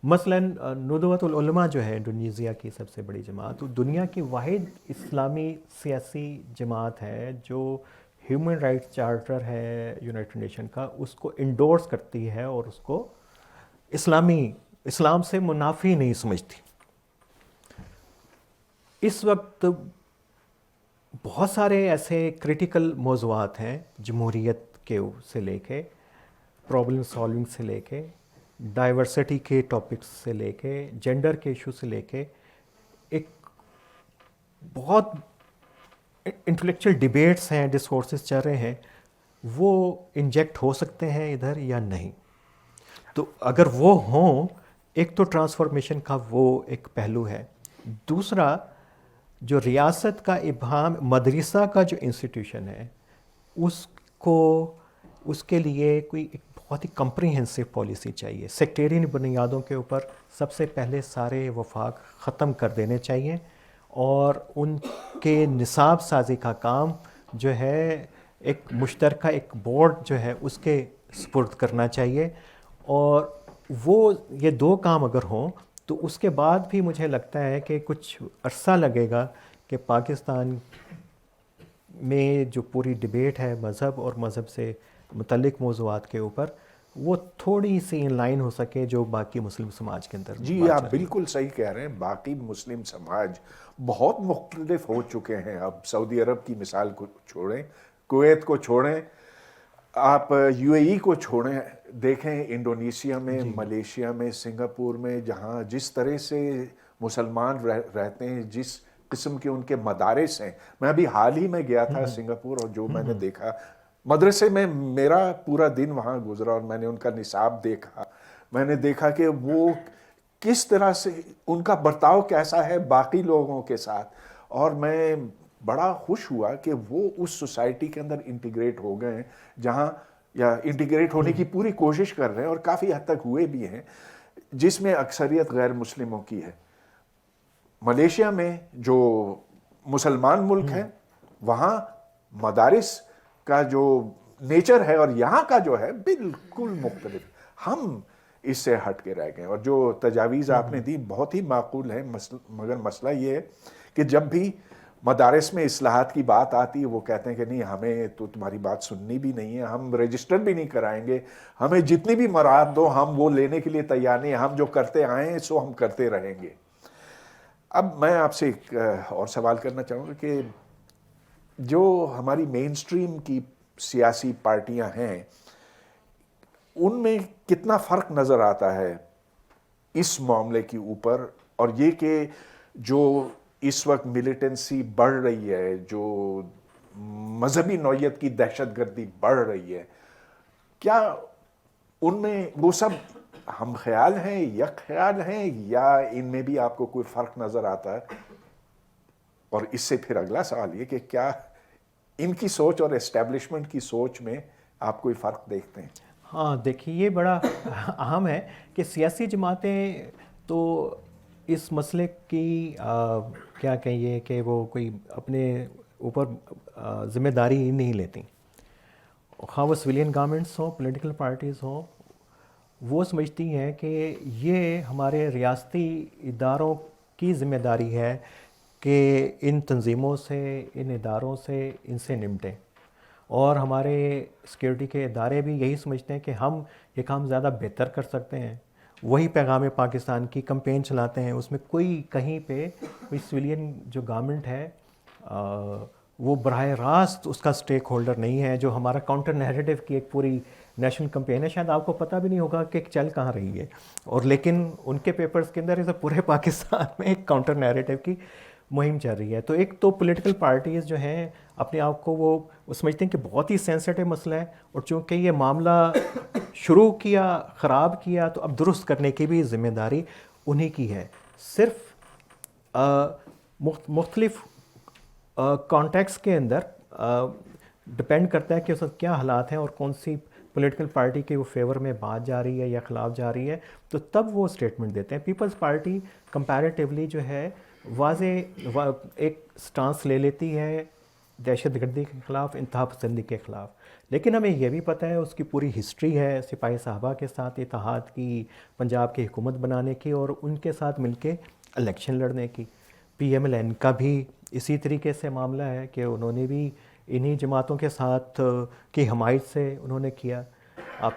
S2: مثلاً ندوۃ العلماء جو ہے انڈونیزیا کی سب سے بڑی جماعت, وہ دنیا کی واحد اسلامی سیاسی جماعت ہے جو ہیومن رائٹس چارٹر ہے یونائٹڈ نیشن کا, اس کو انڈورس کرتی ہے اور اس کو اسلام سے منافی نہیں سمجھتی. اس وقت بہت سارے ایسے کرٹیکل موضوعات ہیں, جمہوریت کے سے لے کے, پرابلم سالونگ سے لے کے, ڈائیورسٹی کے ٹاپکس سے لے کے, جینڈر کے ایشو سے لے کے, ایک بہت انٹلیکچوئل ڈیبیٹس ہیں, ڈسکورسز چل رہے ہیں, وہ انجیکٹ ہو سکتے ہیں ادھر یا نہیں. تو اگر وہ ہوں, ایک تو ٹرانسفارمیشن کا وہ ایک پہلو ہے. دوسرا, جو ریاست کا ابہام, مدرسہ کا جو انسٹیٹیوشن ہے, اس کے لیے کوئی ایک بہت ہی کمپریہنسو پالیسی چاہیے. سیکٹیرین بنیادوں کے اوپر سب سے پہلے سارے وفاق ختم کر دینے چاہیے, اور ان کے نصاب سازی کا کام جو ہے ایک مشترکہ ایک بورڈ جو ہے اس کے سپرد کرنا چاہیے. اور وہ یہ دو کام اگر ہوں تو اس کے بعد بھی مجھے لگتا ہے کہ کچھ عرصہ لگے گا کہ پاکستان میں جو پوری ڈیبیٹ ہے مذہب اور مذہب سے متعلق موضوعات کے اوپر, وہ تھوڑی سی ان لائن ہو سکے جو باقی مسلم سماج کے اندر.
S1: جی آپ بالکل صحیح کہہ رہے ہیں, باقی مسلم سماج بہت مختلف ہو چکے ہیں. اب سعودی عرب کی مثال کو چھوڑیں, کویت کو چھوڑیں, آپ یو اے ای کو چھوڑیں, دیکھیں انڈونیشیا میں, ملیشیا میں, سنگاپور میں, جہاں جس طرح سے مسلمان رہتے ہیں, جس قسم کے ان کے مدارس ہیں. میں ابھی حال ہی میں گیا تھا سنگاپور, اور جو میں نے دیکھا مدرسے میں, میرا پورا دن وہاں گزرا, اور میں نے ان کا نصاب دیکھا. میں نے دیکھا کہ وہ کس طرح سے ان کا برتاؤ کیسا ہے باقی لوگوں کے ساتھ, اور میں بڑا خوش ہوا کہ وہ اس سوسائٹی کے اندر انٹیگریٹ ہو گئے ہیں, جہاں یا انٹیگریٹ ہونے کی پوری کوشش کر رہے ہیں, اور کافی حد تک ہوئے بھی ہیں, جس میں اکثریت غیر مسلموں کی ہے. ملیشیا میں جو مسلمان ملک ہے, وہاں مدارس کا جو نیچر ہے اور یہاں کا جو ہے بالکل مختلف. ہم اس سے ہٹ کے رہ گئے, اور جو تجاویز آپ نے دی بہت ہی معقول ہیں, مگر مسئلہ یہ ہے کہ جب بھی مدارس میں اصلاحات کی بات آتی ہے, وہ کہتے ہیں کہ نہیں, ہمیں تو تمہاری بات سننی بھی نہیں ہے, ہم رجسٹر بھی نہیں کرائیں گے, ہمیں جتنی بھی مراد دو ہم وہ لینے کے لیے تیار نہیں, ہم جو کرتے آئے ہیں سو ہم کرتے رہیں گے. اب میں آپ سے ایک اور سوال کرنا چاہوں گا کہ جو ہماری مین سٹریم کی سیاسی پارٹیاں ہیں, ان میں کتنا فرق نظر آتا ہے اس معاملے کے اوپر, اور یہ کہ جو اس وقت ملیٹنسی بڑھ رہی ہے, جو مذہبی نوعیت کی دہشت گردی بڑھ رہی ہے, کیا ان میں وہ سب ہم خیال ہیں, یک خیال ہیں, یا ان میں بھی آپ کو کوئی فرق نظر آتا ہے؟ اور اس سے پھر اگلا سوال یہ کہ کیا ان کی سوچ اور اسٹیبلشمنٹ کی سوچ میں آپ کوئی فرق دیکھتے ہیں؟
S2: ہاں دیکھیے, یہ بڑا اہم ہے کہ سیاسی جماعتیں تو اس مسئلے کی کیا کہیے کہ وہ کوئی اپنے اوپر ذمہ داری نہیں لیتی. خواہ وہ سویلین گورنمنٹس ہوں, پولیٹیکل پارٹیز ہوں, وہ سمجھتی ہیں کہ یہ ہمارے ریاستی اداروں کی ذمہ داری ہے کہ ان تنظیموں سے، ان اداروں سے، ان سے نمٹیں، اور ہمارے سیکیورٹی کے ادارے بھی یہی سمجھتے ہیں کہ ہم یہ کام زیادہ بہتر کر سکتے ہیں. وہی پیغام پاکستان کی کمپین چلاتے ہیں، اس میں کوئی کہیں پہ کوئی سویلین جو گورنمنٹ ہے وہ براہ راست اس کا سٹیک ہولڈر نہیں ہے. جو ہمارا کاؤنٹر نیریٹو کی ایک پوری نیشنل کمپین ہے، شاید آپ کو پتہ بھی نہیں ہوگا کہ چل کہاں رہی ہے، اور لیکن ان کے پیپرز کے اندر اسے پورے پاکستان میں ایک کاؤنٹر نیریٹو کی مہم چل رہی ہے. تو ایک تو پولیٹیکل پارٹیز جو ہیں اپنے آپ کو وہ سمجھتے ہیں کہ بہت ہی سینسٹیو مسئلہ ہے، اور چونکہ یہ معاملہ شروع کیا، خراب کیا، تو اب درست کرنے کی بھی ذمہ داری انہی کی ہے. صرف مختلف کانٹیکس کے اندر ڈپینڈ کرتا ہے کہ اس وقت کیا حالات ہیں اور کون سی پولیٹیکل پارٹی کے وہ فیور میں بات جا رہی ہے یا خلاف جا رہی ہے، تو تب وہ اسٹیٹمنٹ دیتے ہیں. پیپلز پارٹی کمپیریٹیولی جو ہے واضح ایک سٹانس لے لیتی ہے دہشت گردی کے خلاف، انتہا پسندی کے خلاف، لیکن ہمیں یہ بھی پتہ ہے اس کی پوری ہسٹری ہے سپاہی صاحبہ کے ساتھ اتحاد کی، پنجاب کی حکومت بنانے کی، اور ان کے ساتھ مل کے الیکشن لڑنے کی. پی ایم ایل این کا بھی اسی طریقے سے معاملہ ہے کہ انہوں نے بھی انہی جماعتوں کے ساتھ کی حمایت سے انہوں نے کیا.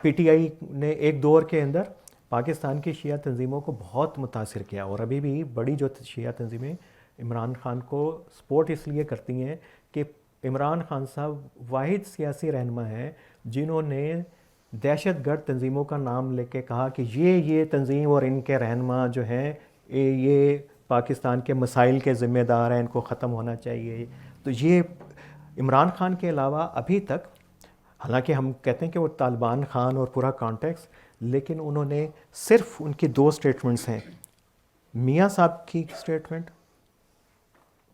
S2: پی ٹی آئی نے ایک دور کے اندر پاکستان کی شیعہ تنظیموں کو بہت متاثر کیا، اور ابھی بھی بڑی جو شیعہ تنظیمیں عمران خان کو سپورٹ اس لیے کرتی ہیں کہ عمران خان صاحب واحد سیاسی رہنما ہیں جنہوں نے دہشت گرد تنظیموں کا نام لے کے کہا کہ یہ تنظیم اور ان کے رہنما جو ہیں یہ پاکستان کے مسائل کے ذمہ دار ہیں، ان کو ختم ہونا چاہیے. تو یہ عمران خان کے علاوہ ابھی تک، حالانکہ ہم کہتے ہیں کہ وہ طالبان خان اور پورا کانٹیکس، لیکن انہوں نے صرف ان کی 2 اسٹیٹمنٹس ہیں، میاں صاحب کی اسٹیٹمنٹ،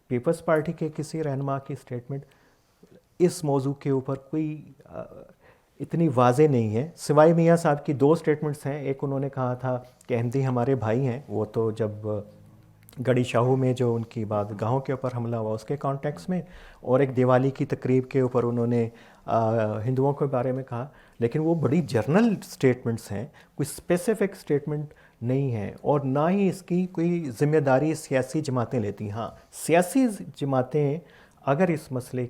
S2: پیپلز پارٹی کے کسی رہنما کی اسٹیٹمنٹ اس موضوع کے اوپر کوئی اتنی واضح نہیں ہے، سوائے میاں صاحب کی 2 اسٹیٹمنٹس ہیں. ایک انہوں نے کہا تھا کہ احمدی ہمارے بھائی ہیں، وہ تو جب گڑھی شاہو میں جو ان کی عبادتگاہوں کے اوپر حملہ ہوا اس کے کانٹیکس میں، اور ایک دیوالی کی تقریب کے اوپر انہوں نے ہندوؤں کے بارے میں کہا. لیکن وہ بڑی جرنل اسٹیٹمنٹس ہیں، کوئی اسپیسیفک اسٹیٹمنٹ نہیں ہے، اور نہ ہی اس کی کوئی ذمہ داری سیاسی جماعتیں لیتی. ہاں، سیاسی جماعتیں اگر اس مسئلے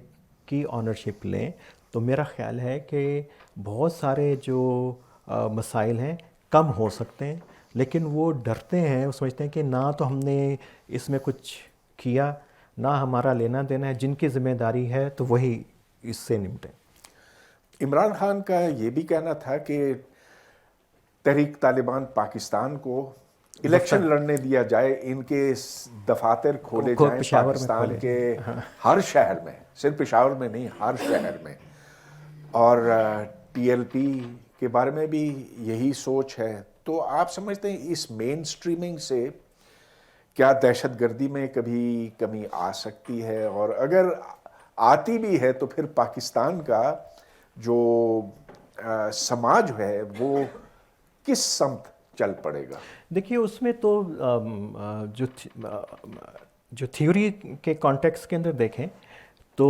S2: کی آنرشپ لیں تو میرا خیال ہے کہ بہت سارے جو مسائل ہیں کم ہو سکتے ہیں، لیکن وہ ڈرتے ہیں، وہ سمجھتے ہیں کہ نہ تو ہم نے اس میں کچھ کیا، نہ ہمارا لینا دینا ہے، جن کی ذمہ داری ہے تو وہی اس سے نمٹیں.
S1: عمران خان کا یہ بھی کہنا تھا کہ تحریک طالبان پاکستان کو الیکشن لڑنے دیا جائے، ان کے دفاتر کھولے جائیں پاکستان کے ہر شہر میں، صرف پشاور میں نہیں، ہر شہر میں. اور ٹی ایل پی کے بارے میں بھی یہی سوچ ہے. تو آپ سمجھتے ہیں اس مین اسٹریمنگ سے کیا دہشت گردی میں کبھی کمی آ سکتی ہے؟ اور اگر آتی بھی ہے تو پھر پاکستان کا جو سماج ہے وہ کس سمت چل پڑے گا؟
S2: دیکھیے، اس میں تو جو تھیوری کے کانٹیکس کے اندر دیکھیں تو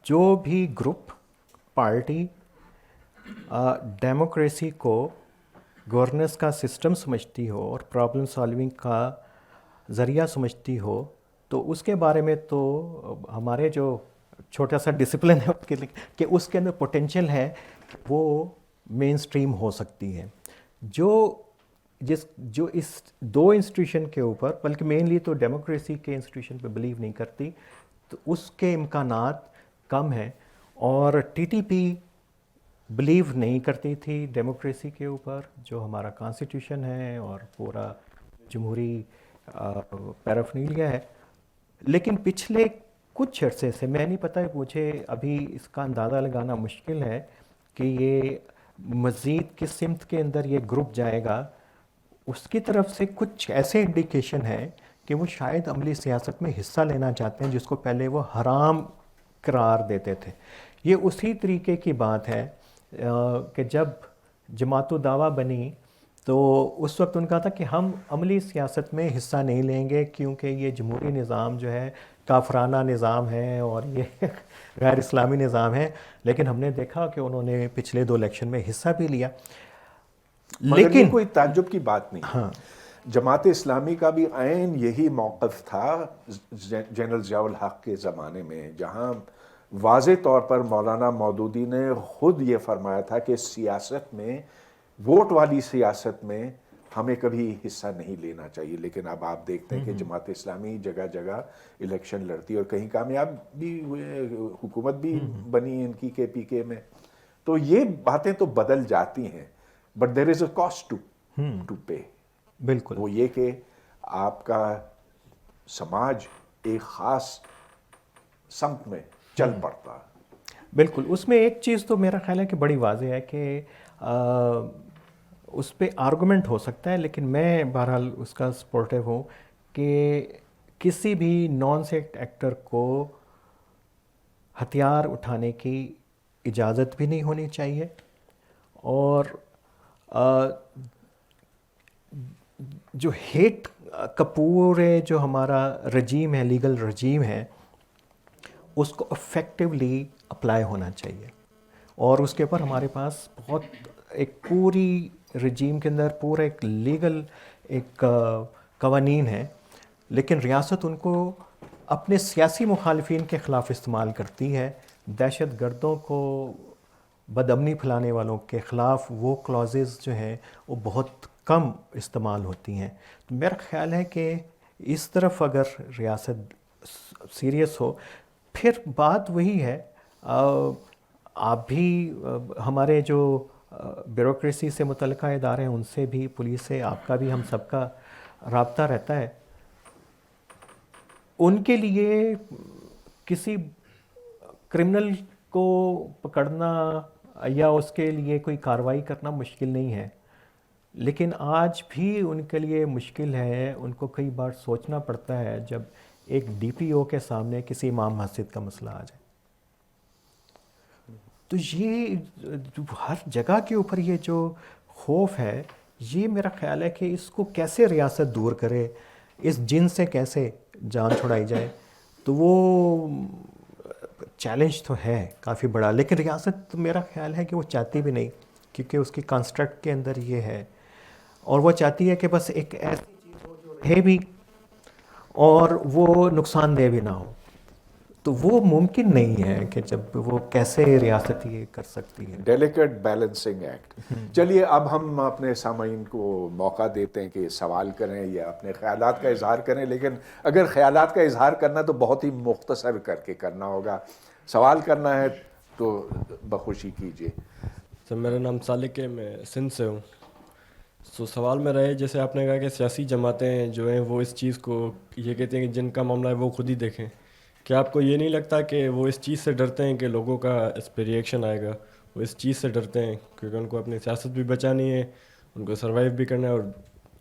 S2: جو بھی گروپ، پارٹی ڈیموکریسی کو گورننس کا سسٹم سمجھتی ہو اور پرابلم سالونگ کا ذریعہ سمجھتی ہو، تو اس کے بارے میں تو ہمارے جو چھوٹا سا ڈسپلن ہے کہ اس کے اندر پوٹینشیل ہے، وہ مین سٹریم ہو سکتی ہے. جو اس 2 انسٹیٹیوشن کے اوپر، بلکہ مینلی تو ڈیموکریسی کے انسٹیٹیوشن پہ بلیو نہیں کرتی، تو اس کے امکانات کم ہیں. اور ٹی ٹی پی بلیو نہیں کرتی تھی ڈیموکریسی کے اوپر، جو ہمارا کانسٹیٹیوشن ہے اور پورا جمہوری پیرافرنیلیا ہے. لیکن پچھلے کچھ عرصے سے، میں نہیں پتہ، مجھے ابھی اس کا اندازہ لگانا مشکل ہے کہ یہ مزید کس سمت کے اندر یہ گروپ جائے گا. اس کی طرف سے کچھ ایسے انڈیکیشن ہیں کہ وہ شاید عملی سیاست میں حصہ لینا چاہتے ہیں جس کو پہلے وہ حرام قرار دیتے تھے. یہ اسی طریقے کی بات ہے کہ جب جماعت الدعویٰ بنی تو اس وقت ان کا تھا کہ ہم عملی سیاست میں حصہ نہیں لیں گے کیونکہ یہ جمہوری نظام جو ہے کافرانہ نظام ہے اور یہ غیر اسلامی نظام ہے. لیکن ہم نے دیکھا کہ انہوں نے پچھلے 2 الیکشن میں حصہ بھی لیا.
S1: مگر یہ کوئی تعجب کی بات نہیں. جماعت اسلامی کا بھی عین یہی موقف تھا جنرل ضیاء الحق کے زمانے میں، جہاں واضح طور پر مولانا مودودی نے خود یہ فرمایا تھا کہ سیاست میں، ووٹ والی سیاست میں ہمیں کبھی حصہ نہیں لینا چاہیے. لیکن اب آپ دیکھتے ہیں کہ جماعت اسلامی جگہ جگہ الیکشن لڑتی ہے اور کہیں کامیاب بھی ہوئے، حکومت بھی بنی ان کی کے پی کے میں. تو یہ باتیں تو بدل جاتی ہیں، but there is a cost to pay.
S2: بالکل.
S1: وہ یہ کہ آپ کا سماج ایک خاص سمت میں چل پڑتا.
S2: بالکل. اس میں ایک چیز تو میرا خیال ہے کہ بڑی واضح ہے کہ اس پہ آرگومنٹ ہو سکتا ہے، لیکن میں بہرحال اس کا سپورٹیو ہوں کہ کسی بھی نان اسٹیٹ ایکٹر کو ہتھیار اٹھانے کی اجازت بھی نہیں ہونی چاہیے، اور جو ہیٹ کا پورے جو ہمارا رجیم ہے، لیگل رجیم ہے، اس کو افیکٹولی اپلائی ہونا چاہیے. اور اس کے اوپر ہمارے پاس بہت ایک پوری رجیم کے اندر پورا ایک لیگل ایک قوانین ہے، لیکن ریاست ان کو اپنے سیاسی مخالفین کے خلاف استعمال کرتی ہے. دہشت گردوں کو، بدامنی پھیلانے والوں کے خلاف وہ کلازز جو ہیں وہ بہت کم استعمال ہوتی ہیں. تو میرا خیال ہے کہ اس طرف اگر ریاست سیریس ہو، پھر بات وہی ہے، آپ بھی ہمارے جو بیوروکریسی سے متعلقہ ادارے ہیں ان سے بھی، پولیس سے، آپ کا بھی، ہم سب کا رابطہ رہتا ہے. ان کے لیے کسی کرمنل کو پکڑنا یا اس کے لیے کوئی کارروائی کرنا مشکل نہیں ہے، لیکن آج بھی ان کے لیے مشکل ہے. ان کو کئی بار سوچنا پڑتا ہے جب ایک ڈی پی او کے سامنے کسی امام مسجد کا مسئلہ آ جائے. تو یہ ہر جگہ کے اوپر یہ جو خوف ہے، یہ میرا خیال ہے کہ اس کو کیسے ریاست دور کرے، اس جن سے کیسے جان چھڑائی جائے. تو وہ چیلنج تو ہے کافی بڑا، لیکن ریاست میرا خیال ہے کہ وہ چاہتی بھی نہیں، کیونکہ اس کی کانسٹرکٹ کے اندر یہ ہے، اور وہ چاہتی ہے کہ بس ایک ایسی چیز ہو جو ہے بھی اور وہ نقصان دہ بھی نہ ہو. تو وہ ممکن نہیں ہے کہ جب وہ کیسے ریاست یہ کر سکتی ہے.
S1: Delicate balancing act. چلیے اب ہم اپنے سامعین کو موقع دیتے ہیں کہ سوال کریں یا اپنے خیالات کا اظہار کریں، لیکن اگر خیالات کا اظہار کرنا تو بہت ہی مختصر کر کے کرنا ہوگا. سوال کرنا ہے تو بخوشی کیجیے.
S3: سر میرا نام سالک ہے، میں سندھ سے ہوں. سوال میرا ہے، جیسے آپ نے کہا کہ سیاسی جماعتیں جو ہیں وہ اس چیز کو یہ کہتے ہیں کہ جن کا معاملہ ہے وہ خود ہی دیکھیں. کیا آپ کو یہ نہیں لگتا کہ وہ اس چیز سے ڈرتے ہیں کہ لوگوں کا اس پہ ریئیکشن آئے گا؟ وہ اس چیز سے ڈرتے ہیں کیونکہ ان کو اپنی سیاست بھی بچانی ہے، ان کو سروائیو بھی کرنا ہے، اور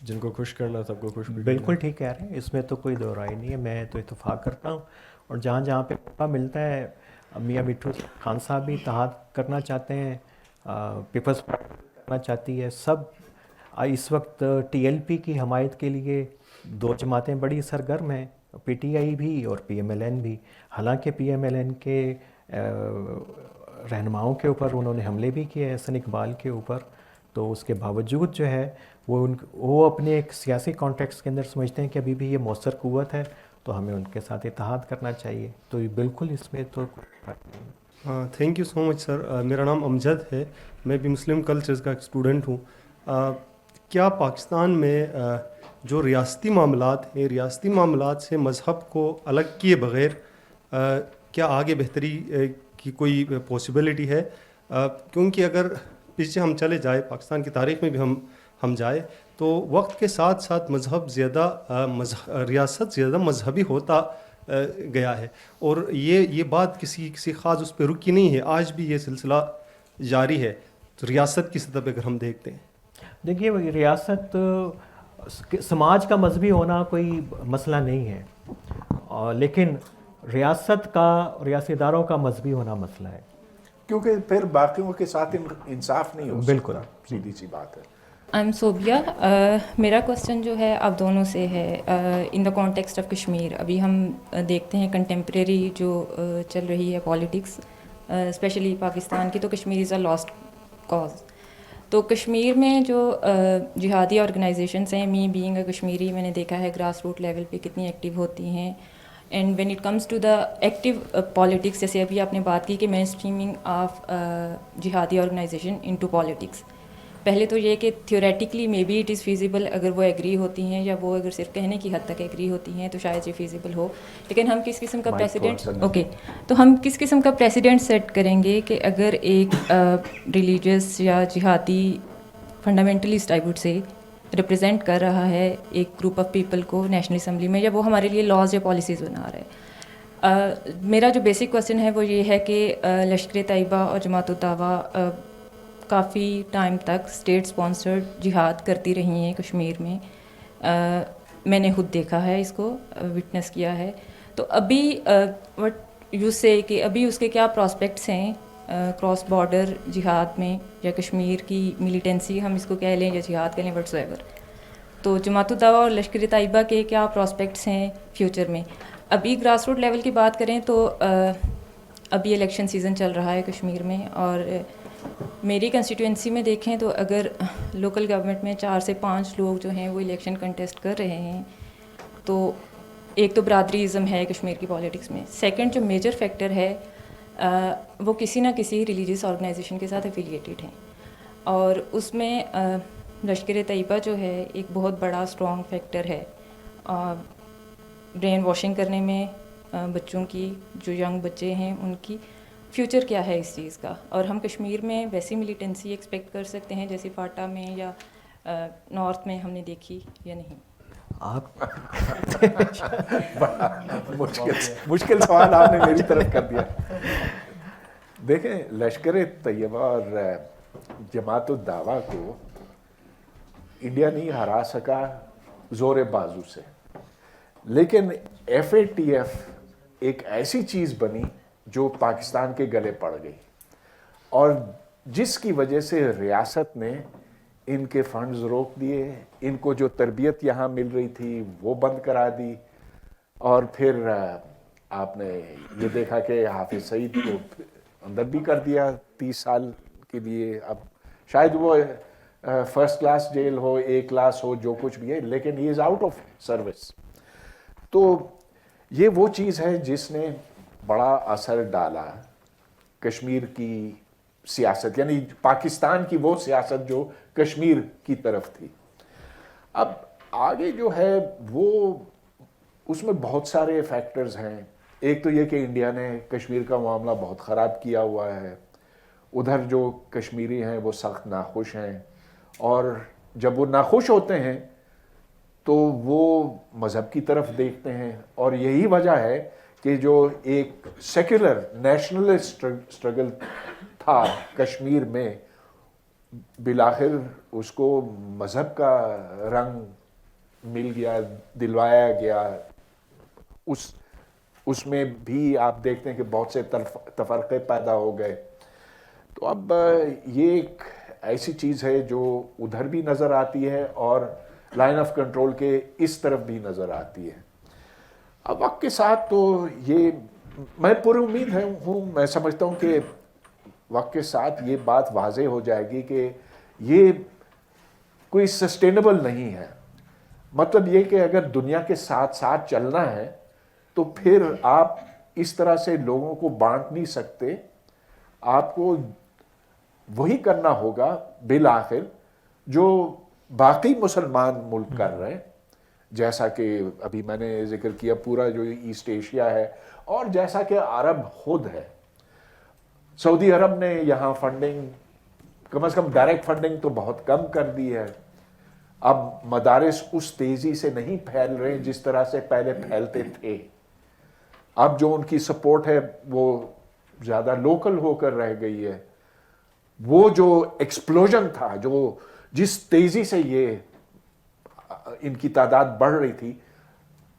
S3: جن کو خوش کرنا سب کو خوش بھی کرنا ہے.
S2: بالکل ٹھیک کہہ رہے ہیں، اس میں تو کوئی دو رائے نہیں ہے. میں تو اتفاق کرتا ہوں، اور جہاں جہاں پہ موقع ملتا ہے، میاں مٹھو خان صاحب بھی اتحاد کرنا چاہتے ہیں، پیپلز پارٹی کرنا چاہتی ہے. سب اس وقت ٹی ایل پی کی حمایت کے لیے دو جماعتیں بڑی سرگرم ہیں، پی ٹی آئی بھی اور پی ایم ایل این بھی. حالانکہ پی ایم ایل این کے رہنماؤں کے اوپر انہوں نے حملے بھی کیے احسن اقبال کے اوپر، تو اس کے باوجود جو ہے وہ اپنے ایک سیاسی کانٹیکس کے اندر سمجھتے ہیں کہ ابھی بھی یہ مؤثر قوت ہے، تو ہمیں ان کے ساتھ اتحاد کرنا چاہیے. تو یہ بالکل اس میں تو
S4: تھینک یو سو مچ سر. میرا نام امجد ہے، میں بھی مسلم کلچرز کا ایک اسٹوڈنٹ ہوں. کیا پاکستان میں جو ریاستی معاملات ہیں، ریاستی معاملات سے مذہب کو الگ کیے بغیر کیا آگے بہتری کی کوئی پاسبلٹی ہے؟ کیونکہ اگر پیچھے ہم چلے جائے، پاکستان کی تاریخ میں بھی ہم جائے، تو وقت کے ساتھ ساتھ ریاست زیادہ مذہبی ہوتا گیا ہے، اور یہ بات کسی خاص اس پہ رکی نہیں ہے. آج بھی یہ سلسلہ جاری ہے. تو ریاست کی سطح پہ اگر ہم دیکھتے ہیں،
S2: دیکھیے ریاست سماج کا مذہبی ہونا کوئی مسئلہ نہیں ہے، لیکن ریاست کا، ریاسی اداروں کا مذہبی ہونا مسئلہ ہے،
S1: کیونکہ پھر باقیوں کے ساتھ انصاف نہیں ہو سکتا.
S2: بالکل
S1: سیدھی سی بات ہے.
S5: I am Sobia. میرا کوسچن جو ہے آپ دونوں سے ہے in the context of Kashmir. ابھی ہم دیکھتے ہیں کنٹمپریری جو چل رہی ہے پالیٹکس اسپیشلی پاکستان کی، تو کشمیر از اے لاسٹ کاز. تو کشمیر میں جو جہادی آرگنائزیشنس ہیں، می بینگ اے کشمیری، میں نے دیکھا ہے گراس روٹ لیول پہ کتنی ایکٹیو ہوتی ہیں. And when it comes to the active politics, جیسے ابھی آپ نے بات کی کہ مین اسٹریمنگ آف جہادی آرگنائزیشن ان ٹو پالیٹکس. پہلے تو یہ کہ theoretically maybe it is feasible, اگر وہ ایگری ہوتی ہیں یا وہ اگر صرف کہنے کی حد تک ایگری ہوتی ہیں تو شاید یہ فیزیبل ہو. لیکن ہم کس قسم کا پریسیڈنٹ سیٹ کریں گے کہ اگر ایک ریلیجیس یا جہادی fundamentalist I would say represent کر رہا ہے ایک گروپ آف پیپل کو نیشنل اسمبلی میں، یا وہ ہمارے لیے لاز یا پالیسیز بنا رہا ہے. میرا جو بیسک کویسچن ہے وہ یہ ہے کہ لشکر طیبہ اور جماعت الدعوہ کافی ٹائم تک اسٹیٹ اسپانسرڈ جہاد کرتی رہی ہیں کشمیر میں. میں نے خود دیکھا ہے، اس کو وٹنس کیا ہے. تو ابھی وٹ یو سے کہ ابھی اس کے کیا پراسپیکٹس ہیں کراس بارڈر جہاد میں، یا کشمیر کی ملیٹنسی ہم اس کو کہہ لیں یا جہاد کہہ لیں، وٹس ایور. تو جماعت الدعوہ اور لشکر طیبہ کے کیا پراسپیکٹس ہیں فیوچر میں؟ ابھی گراس روٹ لیول کی بات کریں تو ابھی الیکشن سیزن چل رہا ہے کشمیر میں، اور میری کنسٹیٹوئنسی میں دیکھیں تو اگر لوکل گورنمنٹ میں 4 سے 5 لوگ جو ہیں وہ الیکشن کنٹیسٹ کر رہے ہیں، تو ایک تو برادریزم ہے کشمیر کی پالیٹکس میں. سیکنڈ جو میجر فیکٹر ہے وہ کسی نہ کسی ریلیجیس آرگنائزیشن کے ساتھ افیلیٹیڈ ہیں، اور اس میں لشکر طیبہ جو ہے ایک بہت بڑا اسٹرانگ فیکٹر ہے برین واشنگ کرنے میں بچوں کی. جو ینگ بچے ہیں ان کی فیوچر کیا ہے اس چیز کا؟ اور ہم کشمیر میں ویسی ملیٹنسی ایکسپیکٹ کر سکتے ہیں جیسے فاٹا میں یا نارتھ میں ہم نے دیکھی یا نہیں؟
S2: آپ
S1: مشکل سوال آپ نے میری طرف کر دیا. دیکھیں، لشکر طیبہ اور جماعت الدعوہ کو انڈیا نہیں ہرا سکا زور بازو سے، لیکن FATF ایک ایسی چیز بنی جو پاکستان کے گلے پڑ گئی، اور جس کی وجہ سے ریاست نے ان کے فنڈز روک دیے، ان کو جو تربیت یہاں مل رہی تھی وہ بند کرا دی. اور پھر آپ نے یہ دیکھا کہ حافظ سعید کو اندر بھی کر دیا 30 سال کے لیے. اب شاید وہ فرسٹ کلاس جیل ہو، A کلاس ہو، جو کچھ بھی ہے، لیکن he is out of service. تو یہ وہ چیز ہے جس نے بڑا اثر ڈالا کشمیر کی سیاست، یعنی پاکستان کی وہ سیاست جو کشمیر کی طرف تھی. اب آگے جو ہے وہ اس میں بہت سارے فیکٹرز ہیں. ایک تو یہ کہ انڈیا نے کشمیر کا معاملہ بہت خراب کیا ہوا ہے. ادھر جو کشمیری ہیں وہ سخت ناخوش ہیں، اور جب وہ ناخوش ہوتے ہیں تو وہ مذہب کی طرف دیکھتے ہیں. اور یہی وجہ ہے کہ جو ایک سیکولر نیشنلسٹ اسٹرگل تھا کشمیر میں، بالآخر اس کو مذہب کا رنگ مل گیا، دلوایا گیا. اس میں بھی آپ دیکھتے ہیں کہ بہت سے تفرقے پیدا ہو گئے. تو اب یہ ایک ایسی چیز ہے جو ادھر بھی نظر آتی ہے اور لائن آف کنٹرول کے اس طرف بھی نظر آتی ہے. اب وقت کے ساتھ تو یہ میں پر امید ہوں، میں سمجھتا ہوں کہ وقت کے ساتھ یہ بات واضح ہو جائے گی کہ یہ کوئی سسٹینیبل نہیں ہے. مطلب یہ کہ اگر دنیا کے ساتھ ساتھ چلنا ہے تو پھر آپ اس طرح سے لوگوں کو بانٹ نہیں سکتے. آپ کو وہی کرنا ہوگا بالآخر جو باقی مسلمان ملک کر رہے ہیں، جیسا کہ ابھی میں نے ذکر کیا پورا جو ایسٹ ایشیا ہے، اور جیسا کہ عرب خود ہے. سعودی عرب نے یہاں فنڈنگ کم از کم ڈائریکٹ فنڈنگ تو بہت کم کر دی ہے. اب مدارس اس تیزی سے نہیں پھیل رہے جس طرح سے پہلے پھیلتے تھے. اب جو ان کی سپورٹ ہے وہ زیادہ لوکل ہو کر رہ گئی ہے. وہ جو ایکسپلوژن تھا، جو جس تیزی سے یہ ان کی تعداد بڑھ رہی تھی،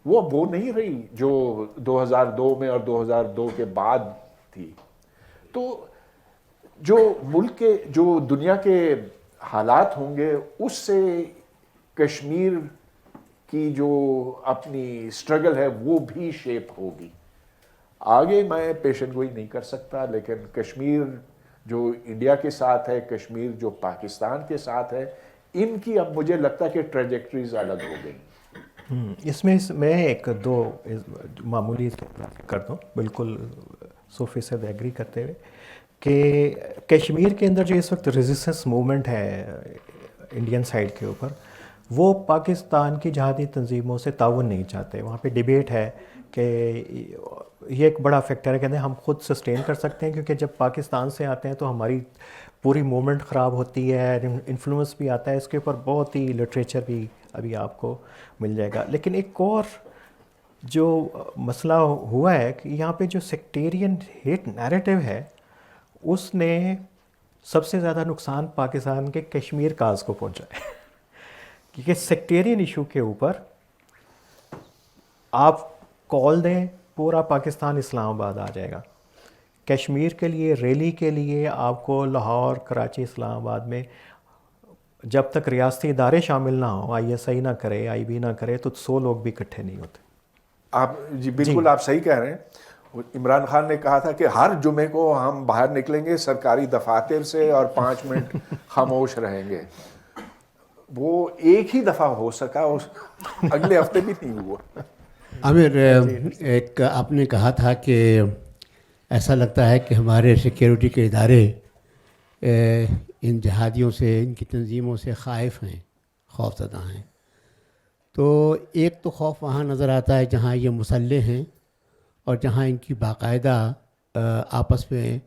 S1: وہ نہیں رہی جو 2002 میں اور 2002 کے بعد تھی. تو جو ملک کے جو دنیا کے حالات ہوں گے اس سے کشمیر کی جو اپنی سٹرگل ہے وہ بھی شیپ ہوگی. آگے میں پیشن گوئی نہیں کر سکتا، لیکن کشمیر جو انڈیا کے ساتھ ہے، کشمیر جو پاکستان کے ساتھ ہے، ان کی اب مجھے لگتا ہے کہ ٹریجیکٹریز الگ ہو گئی.
S2: اس میں میں ایک دو معمولی کر دوں، بالکل 100% ایگری کرتے ہوئے کہ کشمیر کے اندر جو اس وقت ریزسٹنس موومنٹ ہے انڈین سائڈ کے اوپر، وہ پاکستان کی جہادی تنظیموں سے تعاون نہیں چاہتے. وہاں پہ ڈیبیٹ ہے کہ یہ ایک بڑا فیکٹر ہے، کہتے ہیں ہم خود سسٹین کر سکتے ہیں، کیونکہ جب پاکستان سے آتے ہیں تو ہماری پوری موومنٹ خراب ہوتی ہے، انفلوئنس بھی آتا ہے. اس کے اوپر بہت ہی لٹریچر بھی ابھی آپ کو مل جائے گا. لیکن ایک اور جو مسئلہ ہوا ہے کہ یہاں پہ جو سیکٹیرین ہیٹ نیریٹو ہے، اس نے سب سے زیادہ نقصان پاکستان کے کشمیر کاز کو پہنچا ہے. کیونکہ سیکٹیرین ایشو کے اوپر آپ کال دیں، پورا پاکستان اسلام آباد آ جائے گا. کشمیر کے لیے ریلی کے لیے آپ کو لاہور، کراچی، اسلام آباد میں جب تک ریاستی ادارے شامل نہ ہوں، آئی ایس آئی نہ کرے، آئی بی نہ کرے، تو 100 لوگ بھی اکٹھے نہیں ہوتے.
S1: آپ جی بالکل آپ صحیح کہہ رہے ہیں. عمران خان نے کہا تھا کہ ہر جمعے کو ہم باہر نکلیں گے سرکاری دفاتر سے اور 5 منٹ خاموش رہیں گے. وہ ایک ہی دفعہ ہو سکا، اگلے ہفتے بھی نہیں ہوا.
S6: عامر، ایک آپ نے کہا تھا کہ ایسا لگتا ہے کہ ہمارے سیکیورٹی کے ادارے ان جہادیوں سے، ان کی تنظیموں سے خائف ہیں، خوف زدہ ہیں. تو ایک تو خوف وہاں نظر آتا ہے جہاں یہ مسلح ہیں اور جہاں ان کی باقاعدہ آپس میں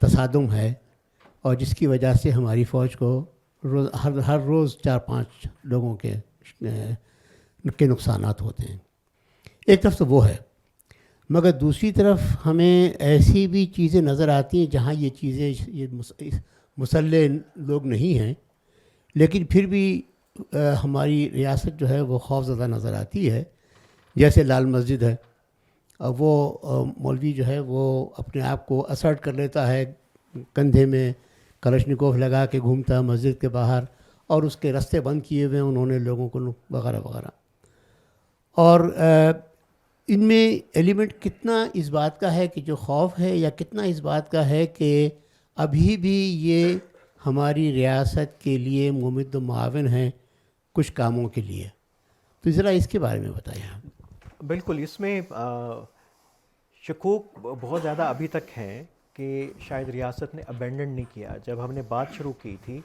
S6: تصادم ہے، اور جس کی وجہ سے ہماری فوج کو ہر روز 4-5 لوگوں کے نقصانات ہوتے ہیں. ایک طرف تو وہ ہے، مگر دوسری طرف ہمیں ایسی بھی چیزیں نظر آتی ہیں جہاں یہ چیزیں، یہ مسلح لوگ نہیں ہیں، لیکن پھر بھی ہماری ریاست جو ہے وہ خوف زدہ نظر آتی ہے. جیسے لال مسجد ہے، وہ مولوی جو ہے وہ اپنے آپ کو اسرٹ کر لیتا ہے، کندھے میں کلشنکوف لگا کے گھومتا ہے مسجد کے باہر، اور اس کے راستے بند کیے ہوئے انہوں نے لوگوں کو وغیرہ وغیرہ. اور ان میں ایلیمنٹ کتنا اس بات کا ہے کہ جو خوف ہے، یا کتنا اس بات کا ہے کہ ابھی بھی یہ ہماری ریاست کے لیے ممد و معاون ہیں کچھ کاموں کے لیے. تو ذرا اس کے بارے میں بتائیں.
S2: بالکل، اس میں شکوک بہت زیادہ ابھی تک ہیں کہ شاید ریاست نے ابینڈن نہیں کیا. جب ہم نے بات شروع کی تھی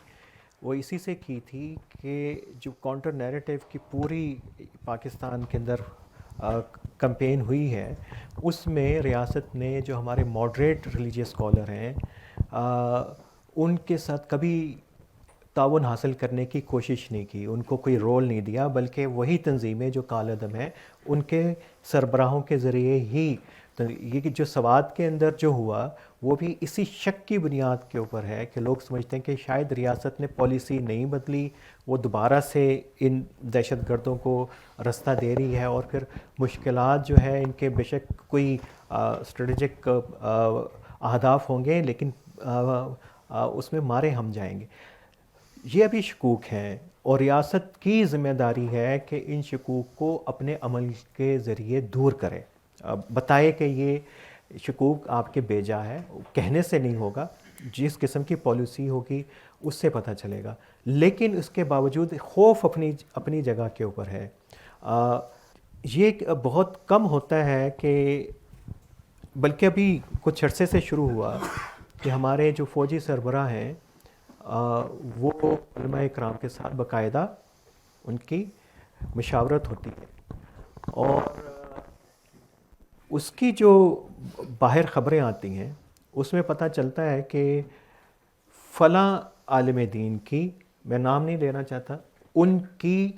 S2: وہ اسی سے کی تھی کہ جو کاؤنٹر نیریٹو کی پوری پاکستان کے اندر کمپین ہوئی ہے، اس میں ریاست نے جو ہمارے ماڈریٹ ریلیجیس اسکالر ہیں ان کے ساتھ کبھی تعاون حاصل کرنے کی کوشش نہیں کی، ان کو کوئی رول نہیں دیا، بلکہ وہی تنظیمیں جو کالعدم ہیں ان کے سربراہوں کے ذریعے ہی. یہ کہ جو سوات کے اندر جو ہوا وہ بھی اسی شک کی بنیاد کے اوپر ہے کہ لوگ سمجھتے ہیں کہ شاید ریاست نے پالیسی نہیں بدلی، وہ دوبارہ سے ان دہشت گردوں کو رستہ دے رہی ہے، اور پھر مشکلات جو ہے ان کے بے شک کوئی اسٹریٹجک اہداف ہوں گے، لیکن اس میں مارے ہم جائیں گے. یہ ابھی شکوک ہیں، اور ریاست کی ذمہ داری ہے کہ ان شکوک کو اپنے عمل کے ذریعے دور کرے، بتائے کہ یہ شکوک آپ کے بیجا ہے. کہنے سے نہیں ہوگا، جس قسم کی پالیسی ہوگی اس سے پتہ چلے گا. لیکن اس کے باوجود خوف اپنی جگہ کے اوپر ہے. یہ بہت کم ہوتا ہے کہ، بلکہ ابھی کچھ عرصے سے شروع ہوا کہ ہمارے جو فوجی سربراہ ہیں وہ علماء اکرام کے ساتھ باقاعدہ ان کی مشاورت ہوتی ہے، اور اس کی جو باہر خبریں آتی ہیں اس میں پتہ چلتا ہے کہ فلاں عالم دین کی، میں نام نہیں لینا چاہتا، ان کی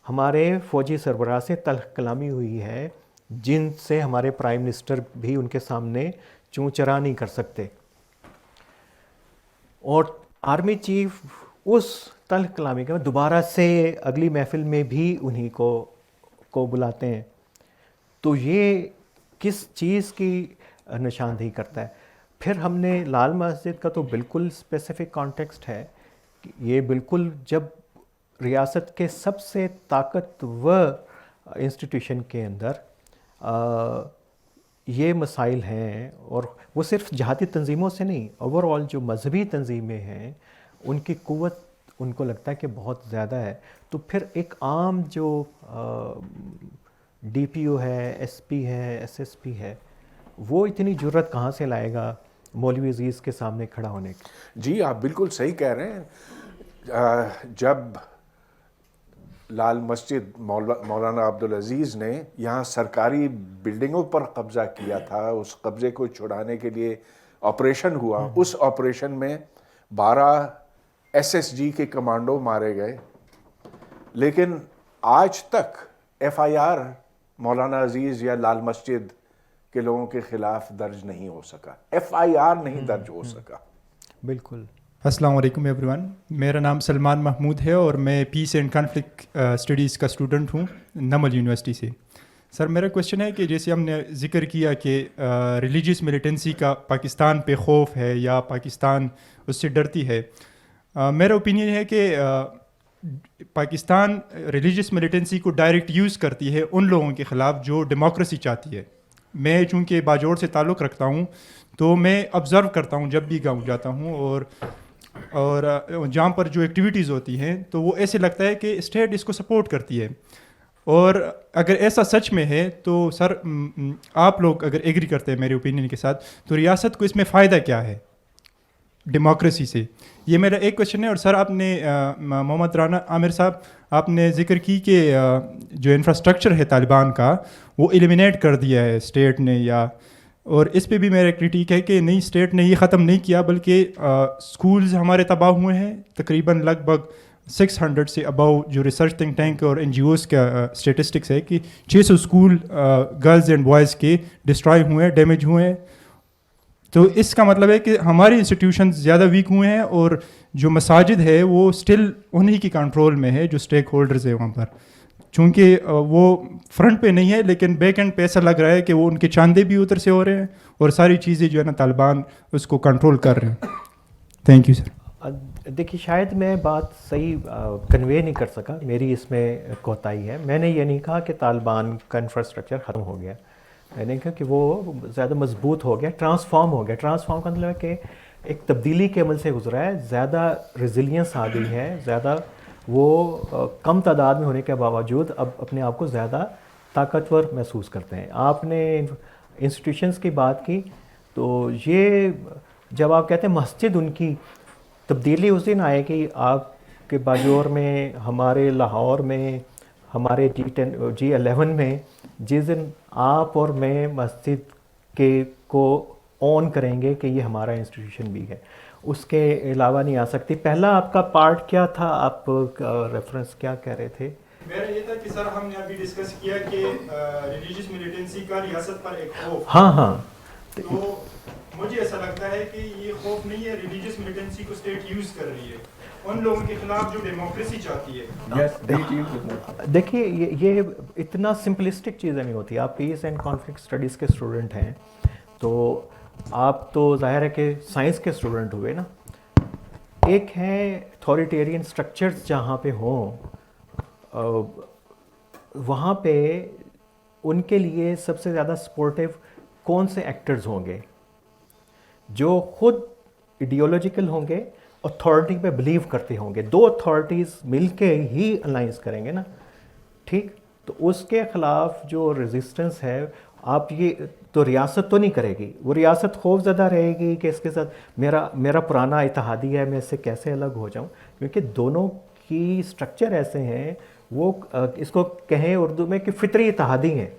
S2: ہمارے فوجی سربراہ سے تلخ کلامی ہوئی ہے، جن سے ہمارے پرائم منسٹر بھی ان کے سامنے چوں چرا نہیں کر سکتے. اور آرمی چیف اس تلخ کلامی کا دوبارہ سے اگلی محفل میں بھی انہی کو بلاتے ہیں. تو یہ کس چیز کی نشاندہی کرتا ہے؟ پھر ہم نے لال مسجد کا تو بالکل اسپیسیفک کانٹیکسٹ ہے، یہ بالکل جب ریاست کے سب سے طاقتور انسٹیٹیوشن کے اندر یہ مسائل ہیں، اور وہ صرف جہادی تنظیموں سے نہیں، اوور آل جو مذہبی تنظیمیں ہیں ان کی قوت ان کو لگتا ہے کہ بہت زیادہ ہے. تو پھر ایک عام جو ڈی پی او ہے، ایس پی ہے، ایس ایس پی ہے، وہ اتنی جرت کہاں سے لائے گا مولوی عزیز کے سامنے کھڑا ہونے کی؟
S1: جی آپ بالکل صحیح کہہ رہے ہیں. جب لال مسجد مولانا عبدالعزیز نے یہاں سرکاری بلڈنگوں پر قبضہ کیا تھا، اس قبضے کو چھڑانے کے لیے آپریشن ہوا. اس آپریشن میں 12 ایس ایس جی کے کمانڈو مارے گئے، لیکن آج تک ایف آئی آر مولانا عزیز یا لال مسجد کے لوگوں کے خلاف درج نہیں ہو سکا، ایف آئی آر نہیں درج ہو سکا.
S2: بالکل.
S7: السلام علیکم ایوری ون. میرا نام سلمان محمود ہے اور میں پیس اینڈ کانفلکٹ اسٹڈیز کا اسٹوڈنٹ ہوں نمل یونیورسٹی سے. سر میرا کویشچن ہے کہ جیسے ہم نے ذکر کیا کہ ریلیجیس ملیٹنسی کا پاکستان پہ خوف ہے یا پاکستان اس سے ڈرتی ہے. میرا اوپینین ہے کہ پاکستان ریلیجیس ملیٹنسی کو ڈائریکٹ یوز کرتی ہے ان لوگوں کے خلاف جو ڈیموکریسی چاہتی ہے. میں چونکہ باجوڑ سے تعلق رکھتا ہوں تو میں آبزرو کرتا ہوں جب بھی گاؤں جاتا ہوں اور جہاں پر جو ایکٹیویٹیز ہوتی ہیں تو وہ ایسے لگتا ہے کہ اسٹیٹ اس کو سپورٹ کرتی ہے. اور اگر ایسا سچ میں ہے تو سر آپ لوگ اگر ایگری کرتے ہیں میرے اوپینین کے ساتھ تو ریاست کو اس میں فائدہ کیا ہے ڈیموکریسی سے؟ یہ میرا ایک کویشچن ہے. اور سر آپ نے محمد رانا عامر صاحب آپ نے ذکر کی کہ جو انفراسٹرکچر ہے طالبان کا وہ ایلیمینیٹ کر دیا ہے اسٹیٹ نے، یا اور اس پہ بھی میرا کرٹیک ہے کہ نہیں اسٹیٹ نے یہ ختم نہیں کیا بلکہ اسکولز ہمارے تباہ ہوئے ہیں. تقریباً لگ بھگ 600 سے اباؤ جو ریسرچ تھنک ٹینک اور این جی اوز کا اسٹیٹسٹکس ہے کہ 600 اسکول گرلز اینڈ بوائز کے ڈسٹرائے ہوئے ہیں، ڈیمیج ہوئے ہیں. تو اس کا مطلب ہے کہ ہماری انسٹیٹیوشنز زیادہ ویک ہوئے ہیں اور جو مساجد ہے وہ اسٹل انہی کی کنٹرول میں ہے جو اسٹیک ہولڈرز ہیں وہاں پر. چونکہ وہ فرنٹ پہ نہیں ہے لیکن بیک اینڈ پہ ایسا لگ رہا ہے کہ وہ ان کے چاندے بھی ادھر سے ہو رہے ہیں اور ساری چیزیں جو ہے نا طالبان اس کو کنٹرول کر رہے ہیں. Thank you sir.
S2: دیکھیے شاید میں بات صحیح کنوے نہیں کر سکا، میری اس میں کوتاہی ہے. میں نے یہ نہیں کہا کہ طالبان کا انفراسٹرکچر ختم ہو گیا، میں نے کہا کہ وہ زیادہ مضبوط ہو گیا، ٹرانسفارم ہو گیا. ٹرانسفارم کا مطلب ہے کہ ایک تبدیلی کے عمل سے گزرا ہے، زیادہ ریزیلینس آ گئی ہے، زیادہ وہ کم تعداد میں ہونے کے باوجود اب اپنے آپ کو زیادہ طاقتور محسوس کرتے ہیں. آپ نے انسٹیٹیوشنس کی بات کی تو یہ جب آپ کہتے ہیں مسجد ان کی تبدیلی اس دن آئے گی آپ کے باجوڑ میں، ہمارے لاہور میں، ہمارے G11 میں، جس دن آپ اور میں مسجد کے کو آن کریں گے کہ یہ ہمارا انسٹیٹیوشن بھی ہے، اس کے علاوہ نہیں آ سکتی. پہلا آپ کا پارٹ کیا تھا، آپ ریفرنس کیا کہہ رہے تھے؟
S7: میرا یہ تھا کہ سر ہم نے ابھی ڈسکس کیا کہ ریلیجیس ملیٹنسی کا ریاست پر ایک خوف.
S2: ہاں
S7: تو مجھے ایسا لگتا ہے کہ یہ خوف نہیں ہے، ریلیجیس ملیٹنسی کو اسٹیٹ یوز کر رہی ہے ان لوگوں کے خلاف جو ڈیموکریسی چاہتی ہے.
S2: دیکھیے یہ اتنا سمپلسٹک چیزیں نہیں ہوتی. آپ پیس اینڈ کانفلکٹ اسٹڈیز کے اسٹوڈنٹ ہیں تو آپ تو ظاہر ہے کہ سائنس کے اسٹوڈنٹ ہوئے نا. ایک ہیں اتھارٹیرین اسٹرکچرز جہاں پہ ہوں، وہاں پہ ان کے لیے سب سے زیادہ سپورٹیو کون سے ایکٹرز ہوں گے؟ جو خود ایڈیولوجیکل ہوں گے، اتھارٹی پہ بلیو کرتے ہوں گے. دو اتھارٹیز مل کے ہی الائنس کریں گے نا، ٹھیک؟ تو اس کے خلاف جو ریزسٹنس ہے، آپ یہ تو ریاست تو نہیں کرے گی، وہ ریاست خوف زدہ رہے گی کہ اس کے ساتھ میرا پرانا اتحادی ہے، میں اس سے کیسے الگ ہو جاؤں، کیونکہ دونوں کی سٹرکچر ایسے ہیں، وہ اس کو کہیں اردو میں کہ فطری اتحادی ہیں.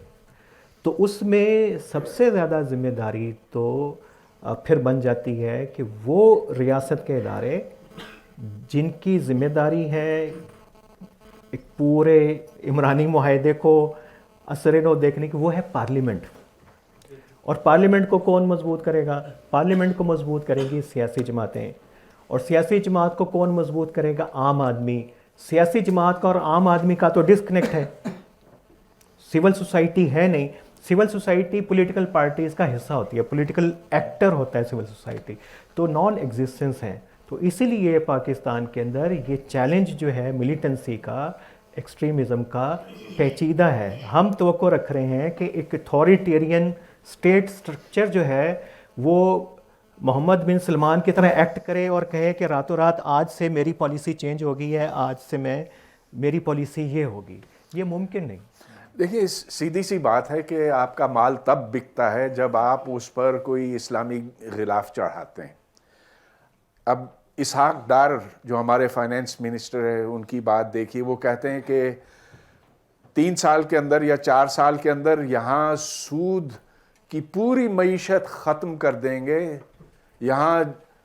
S2: تو اس میں سب سے زیادہ ذمہ داری تو پھر بن جاتی ہے کہ وہ ریاست کے ادارے جن کی ذمہ داری ہے ایک پورے عمرانی معاہدے کو اثر نو دیکھنے کی، وہ ہے پارلیمنٹ. اور پارلیمنٹ کو کون مضبوط کرے گا؟ پارلیمنٹ کو مضبوط کریں گی سیاسی جماعتیں. اور سیاسی جماعت کو کون مضبوط کرے گا؟ عام آدمی. سیاسی جماعت کا اور عام آدمی کا تو ڈسکنیکٹ ہے، سول سوسائٹی ہے نہیں. سول سوسائٹی پولیٹیکل پارٹیز کا حصہ ہوتی ہے، پولیٹیکل ایکٹر ہوتا ہے سول سوسائٹی، تو نان ایگزسٹنس ہیں. تو اسی لیے پاکستان کے اندر یہ چیلنج جو ہے ملیٹنسی کا، ایکسٹریمزم کا، پیچیدہ ہے. ہم توقع رکھ رہے ہیں کہ ایک اتھارٹیرین اسٹیٹ اسٹرکچر جو ہے وہ محمد بن سلمان کی طرح ایکٹ کرے اور کہے کہ راتوں رات آج سے میری پالیسی چینج ہو گئی ہے, آج سے میری پالیسی یہ ہوگی, یہ ممکن نہیں.
S1: دیکھیے سیدھی سی بات ہے کہ آپ کا مال تب بکتا ہے جب آپ اس پر کوئی اسلامی غلاف چڑھاتے ہیں. اب اسحاق ڈار جو ہمارے فائنینس منسٹر ہے, ان کی بات دیکھیے, وہ کہتے ہیں کہ 3 سال کے اندر یا 4 سال کے اندر یہاں سود کی پوری معیشت ختم کر دیں گے, یہاں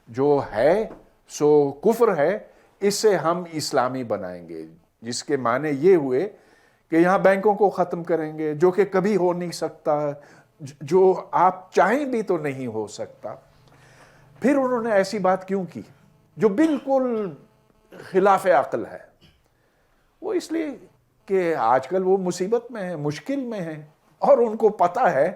S1: جو ہے سو کفر ہے, اس سے ہم اسلامی بنائیں گے, جس کے معنی یہ ہوئے کہ یہاں بینکوں کو ختم کریں گے, جو کہ کبھی ہو نہیں سکتا, جو آپ چاہیں بھی تو نہیں ہو سکتا. پھر انہوں نے ایسی بات کیوں کی جو بالکل خلاف عقل ہے؟ وہ اس لیے کہ آج کل وہ مصیبت میں ہیں, مشکل میں ہیں, اور ان کو پتہ ہے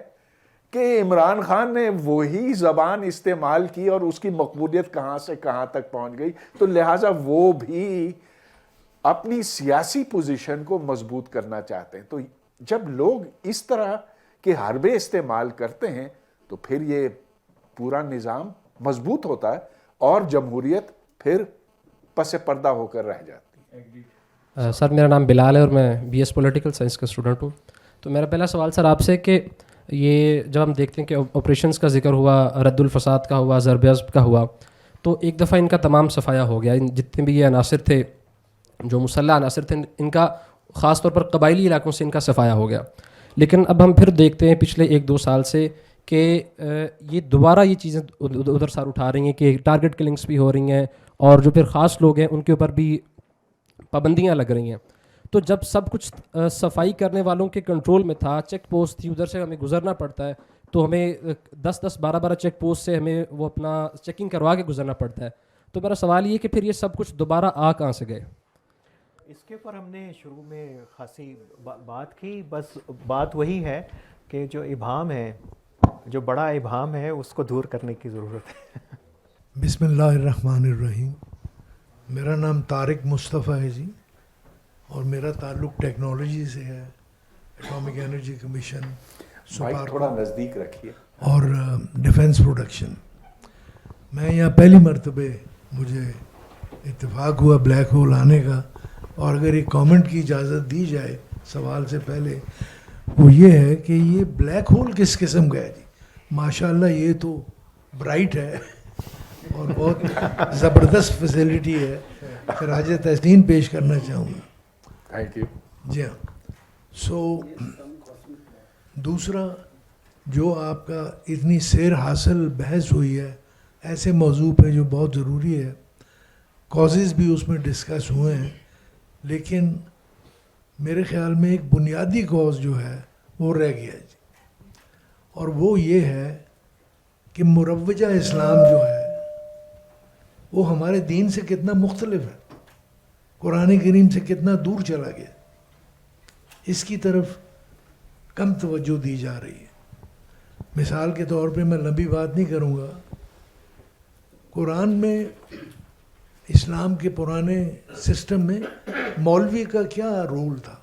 S1: کہ عمران خان نے وہی زبان استعمال کی اور اس کی مقبولیت کہاں سے کہاں تک پہنچ گئی, تو لہٰذا وہ بھی اپنی سیاسی پوزیشن کو مضبوط کرنا چاہتے ہیں. تو جب لوگ اس طرح کے حربے استعمال کرتے ہیں تو پھر یہ پورا نظام مضبوط ہوتا ہے اور جمہوریت پھر پس پردہ ہو کر رہ جاتی ہے.
S8: سر میرا نام بلال ہے اور میں BS پولیٹیکل سائنس کا اسٹوڈنٹ ہوں. تو میرا پہلا سوال سر آپ سے کہ یہ جب ہم دیکھتے ہیں کہ آپریشنس کا ذکر ہوا, رد الفساد کا ہوا, ضرب عضب کا ہوا, تو ایک دفعہ ان کا تمام صفایا ہو گیا. جتنے بھی یہ عناصر تھے, جو مسلح عناصر تھے, ان کا خاص طور پر قبائلی علاقوں سے ان کا صفایا ہو گیا. لیکن اب ہم پھر دیکھتے ہیں پچھلے 1-2 سال سے کہ یہ دوبارہ یہ چیزیں ادھر سار اٹھا رہی ہیں کہ ٹارگٹ کلنگس بھی ہو رہی ہیں, اور جو پھر خاص لوگ ہیں ان کے اوپر بھی پابندیاں لگ رہی ہیں. تو جب سب کچھ صفائی کرنے والوں کے کنٹرول میں تھا, چیک پوسٹ تھی, ادھر سے ہمیں گزرنا پڑتا ہے, تو ہمیں 10-10, 12-12 چیک پوسٹ سے ہمیں وہ اپنا چیکنگ کروا کے گزرنا پڑتا ہے. تو میرا سوال یہ کہ پھر یہ سب کچھ دوبارہ کہاں سے گئے؟
S2: اس کے اوپر ہم نے شروع میں خاصی بات کی, بس بات وہی ہے کہ جو ابہام ہے, جو بڑا ابہام ہے, اس کو دور کرنے کی ضرورت ہے.
S9: بسم اللہ الرحمن الرحیم. میرا نام طارق مصطفیٰ ہے جی, اور میرا تعلق ٹیکنالوجی سے ہے, اٹامک انرجی کمیشن,
S1: تھوڑا نزدیک رکھیے,
S9: اور ڈیفنس پروڈکشن. میں یہاں پہلی مرتبہ مجھے اتفاق ہوا بلیک ہول آنے کا, اور اگر ایک کامنٹ کی اجازت دی جائے سوال سے پہلے, وہ یہ ہے کہ یہ بلیک ہول کس قسم کا ہے جی؟ ماشاءاللہ یہ تو برائٹ ہے اور بہت زبردست فیسلٹی ہے. خراج تحسین پیش کرنا چاہوں گا.
S1: Thank you.
S9: جی ہاں. سو دوسرا جو آپ کا اتنی سیر حاصل بحث ہوئی ہے ایسے موضوع پہ جو بہت ضروری ہے, کازز بھی اس میں ڈسکس ہوئے ہیں, لیکن میرے خیال میں ایک بنیادی کاز جو ہے وہ رہ گیا جی, اور وہ یہ ہے کہ مروجہ اسلام جو ہے وہ ہمارے دین سے کتنا مختلف ہے, قرآن کریم سے کتنا دور چلا گیا, اس کی طرف کم توجہ دی جا رہی ہے. مثال کے طور پہ میں لمبی بات نہیں کروں گا, قرآن میں اسلام کے پرانے سسٹم میں مولوی کا کیا رول تھا؟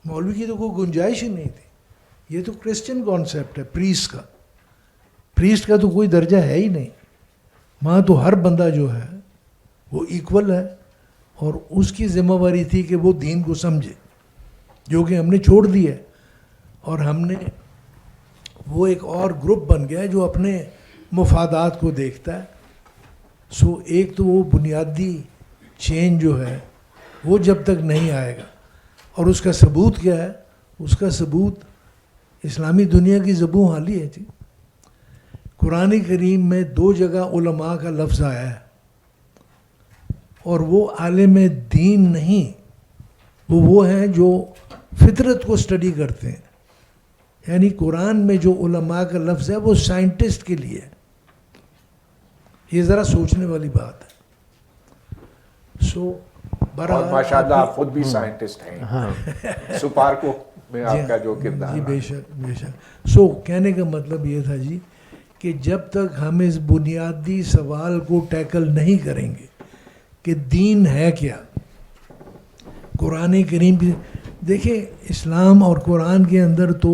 S9: مولوی کی تو کوئی گنجائش ہی نہیں تھی. یہ تو کرسچن کانسیپٹ ہے پریسٹ کا. پریسٹ کا تو کوئی درجہ ہے ہی نہیں. وہاں تو ہر بندہ جو ہے وہ ایکول ہے, اور اس کی ذمہ داری تھی کہ وہ دین کو سمجھے, جو کہ ہم نے چھوڑ دی ہے, اور ہم نے وہ ایک اور گروپ بن گیا ہے جو اپنے مفادات کو دیکھتا ہے. سو ایک تو وہ بنیادی چینج جو ہے وہ جب تک نہیں آئے گا, اور اس کا ثبوت کیا ہے؟ اس کا ثبوت اسلامی دنیا کی زبوں حالی ہے جی. قرآن کریم میں 2 جگہ علماء کا لفظ آیا ہے, اور وہ عالم دین نہیں, وہ ہیں جو فطرت کو اسٹڈی کرتے ہیں. یعنی قرآن میں جو علماء کا لفظ ہے وہ سائنٹسٹ کے لیے ہے. یہ ذرا سوچنے والی بات ہے. سو
S1: اور ماشاءاللہ آپ خود بھی سائنٹسٹ ہیں, سپارکو میں آپ کا جو کردار
S9: جی بے شک بے شک. سو کہنے کا مطلب یہ تھا جی کہ جب تک ہم اس بنیادی سوال کو ٹیکل نہیں کریں گے کہ دین ہے کیا, قرآن کریم کی دیکھیں, اسلام اور قرآن کے اندر تو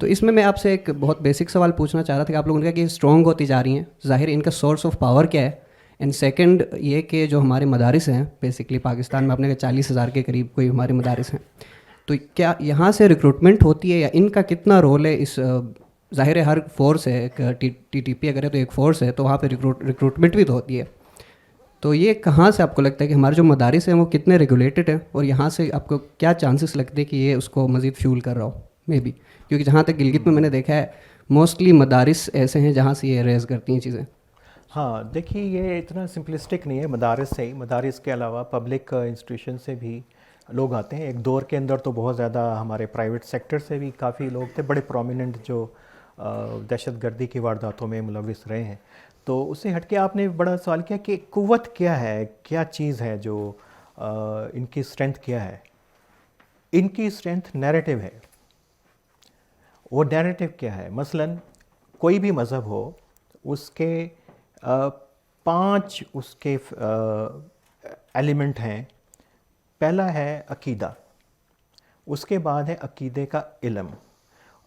S10: تو اس میں آپ سے ایک بہت بیسک سوال پوچھنا چاہ رہا تھا کہ آپ لوگوں نے کہا کہ اسٹرانگ ہوتی جا رہی ہیں, ظاہر ان کا سورس آف پاور کیا ہے, اینڈ سیکنڈ یہ کہ جو ہمارے مدارس ہیں بیسکلی پاکستان میں آپ نے کہا 40,000 کے قریب کوئی ہمارے مدارس ہیں, تو کیا یہاں سے ریکروٹمنٹ ہوتی ہے یا ان کا کتنا رول ہے اس, ظاہر ہے ہر فورس ہے, ایک ٹی ٹی پی اگر ہے تو ایک فورس ہے, تو وہاں پہ ریکروٹمنٹ بھی تو ہوتی ہے, تو یہ کہاں سے آپ کو لگتا ہے کہ ہمارے جو مدارس ہیں وہ کتنے ریگولیٹڈ ہیں, اور یہاں سے آپ کو کیا چانسز لگتے ہیں کہ یہ اس کو مزید فیول کر رہا ہو مے بی, کیونکہ جہاں تک گلگت میں نے دیکھا ہے موسٹلی مدارس ایسے ہیں جہاں سے یہ ریز کرتی ہیں چیزیں.
S2: ہاں دیکھیے یہ اتنا سمپلسٹک نہیں ہے, مدارس سے ہی, مدارس کے علاوہ پبلک انسٹیٹیوشن سے بھی لوگ آتے ہیں. ایک دور کے اندر تو بہت زیادہ ہمارے پرائیویٹ سیکٹر سے بھی کافی لوگ تھے, بڑے پرومیننٹ جو دہشت گردی کی وارداتوں میں ملوث رہے ہیں. تو اس سے ہٹ کے آپ نے بڑا سوال کیا کہ قوت کیا ہے, کیا چیز ہے جو ان کی اسٹرینتھ کیا ہے. ان کی اسٹرینتھ نیریٹو ہے. وہ نیریٹو کیا ہے؟ مثلاً کوئی بھی مذہب ہو, اس کے 5 اس کے ایلیمنٹ ہیں. پہلا ہے عقیدہ, اس کے بعد ہے عقیدے کا علم.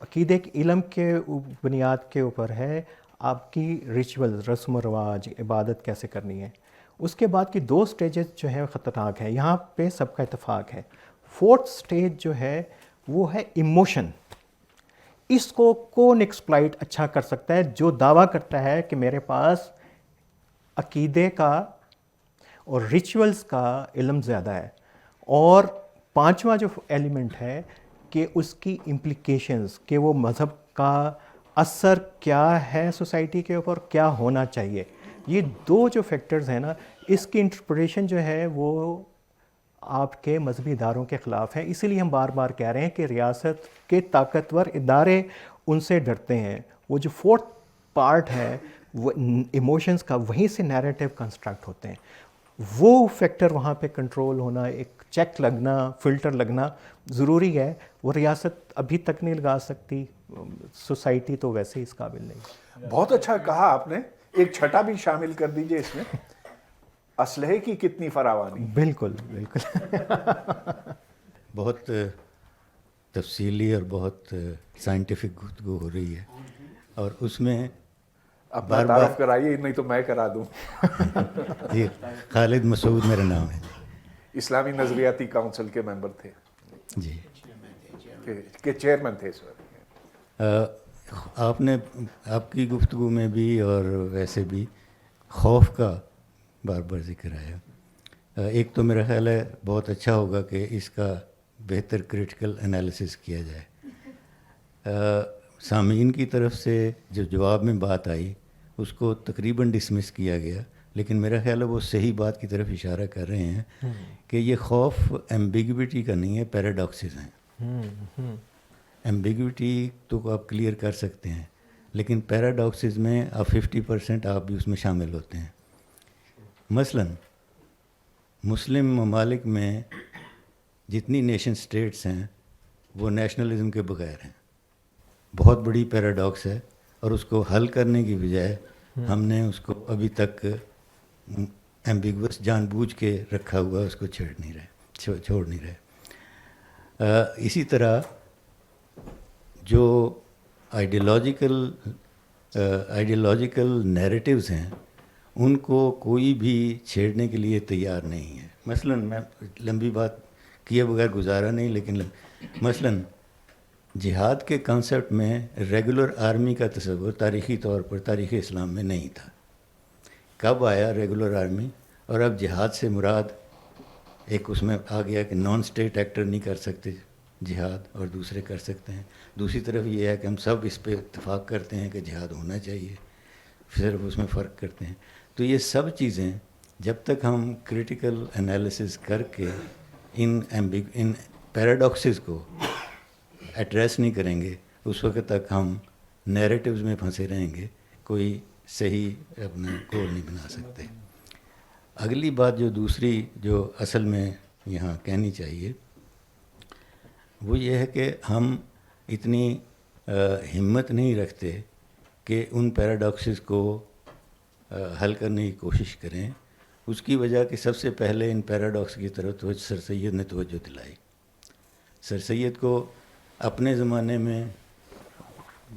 S2: عقیدے کے علم کے بنیاد کے اوپر ہے آپ کی ریچول, رسم و رواج, عبادت کیسے کرنی ہے. اس کے بعد کی 2 سٹیجز جو ہیں خطرناک ہیں, یہاں پہ سب کا اتفاق ہے. 4تھ سٹیج جو ہے وہ ہے ایموشن. اس کو کون ایکسپلائٹ اچھا کر سکتا ہے؟ جو دعویٰ کرتا ہے کہ میرے پاس عقیدے کا اور ریچولز کا علم زیادہ ہے. اور 5واں جو ایلیمنٹ ہے کہ اس کی امپلیکیشنز, کہ وہ مذہب کا اثر کیا ہے سوسائٹی کے اوپر, کیا ہونا چاہیے. یہ 2 جو فیکٹرز ہیں نا, اس کی انٹرپریٹیشن جو ہے وہ آپ کے مذہبی اداروں کے خلاف ہے. اسی لیے ہم بار بار کہہ رہے ہیں کہ ریاست کے طاقتور ادارے ان سے ڈرتے ہیں. وہ جو 4تھ پارٹ ہے وہ ایموشنز کا, وہیں سے نیریٹو کنسٹرکٹ ہوتے ہیں. وہ فیکٹر وہاں پہ کنٹرول ہونا, ایک چیک لگنا, فلٹر لگنا ضروری ہے. وہ ریاست ابھی تک نہیں لگا سکتی, سوسائٹی تو ویسے ہی اس قابل نہیں.
S1: بہت اچھا کہا آپ نے. ایک چھٹا بھی شامل کر دیجئے اس میں, اسلحے کی کتنی فراوانی.
S2: بالکل بالکل.
S11: بہت تفصیلی اور بہت سائنٹیفک گفتگو ہو رہی ہے, اور اس میں
S1: اپنا تعارف کرائیے, نہیں تو میں کرا دوں.
S11: جی, خالد مسعود میرا نام ہے.
S1: اسلامی نظریاتی کونسل کے ممبر تھے
S11: جی,
S1: کہ چیئرمین تھے اس وقت.
S11: آپ نے آپ کی گفتگو میں بھی اور ویسے بھی خوف کا بار بار ذکر آیا. ایک تو میرا خیال ہے بہت اچھا ہوگا کہ اس کا بہتر کریٹیکل انالیسس کیا جائے. سامعین کی طرف سے جو جواب میں بات آئی اس کو تقریباً ڈسمس کیا گیا, لیکن میرا خیال ہے وہ صحیح بات کی طرف اشارہ کر رہے ہیں کہ یہ خوف ایمبیگوٹی کا نہیں ہے, پیراڈاکسز ہیں. ایمبیگوٹی تو آپ کلیئر کر سکتے ہیں, لیکن پیراڈاکسز میں آپ 50% آپ بھی اس میں شامل ہوتے ہیں. مثلاً مسلم ممالک میں جتنی نیشن سٹیٹس ہیں وہ نیشنلزم کے بغیر ہیں. بہت بڑی پیراڈاکس ہے, اور اس کو حل کرنے کی بجائے ہم نے اس کو ابھی تک ایمبیگوس جان بوجھ کے رکھا ہوا, اس کو چھوڑ نہیں رہے. اسی طرح جو آئیڈیالوجیکل نیریٹیوز ہیں ان کو کوئی بھی چھیڑنے کے لیے تیار نہیں ہے. مثلاً میں لمبی بات کیے بغیر گزارا نہیں, لیکن مثلاً جہاد کے کانسیپٹ میں ریگولر آرمی کا تصور تاریخی طور پر تاریخ اسلام میں نہیں تھا. کب آیا ریگولر آرمی؟ اور اب جہاد سے مراد ایک اس میں آ گیا کہ نان اسٹیٹ ایکٹر نہیں کر سکتے جہاد, اور دوسرے کر سکتے ہیں. دوسری طرف یہ ہے کہ ہم سب اس پہ اتفاق کرتے ہیں کہ جہاد ہونا چاہیے, صرف اس میں فرق کرتے ہیں. تو یہ سب چیزیں جب تک ہم کریٹیکل انالیسس کر کے ان پیراڈاکسز کو ایڈریس نہیں کریں گے, اس وقت تک ہم نیریٹیوز میں پھنسے رہیں گے, کوئی صحیح اپنا گول نہیں بنا سکتے. اگلی بات جو دوسری جو اصل میں یہاں کہنی چاہیے وہ یہ ہے کہ ہم اتنی ہمت نہیں رکھتے کہ ان پیراڈاکسز کو حل کرنے کی کوشش کریں. اس کی وجہ کہ سب سے پہلے ان پیراڈاکس کی طرف سر سید نے توجہ دلائی. سر سید کو اپنے زمانے میں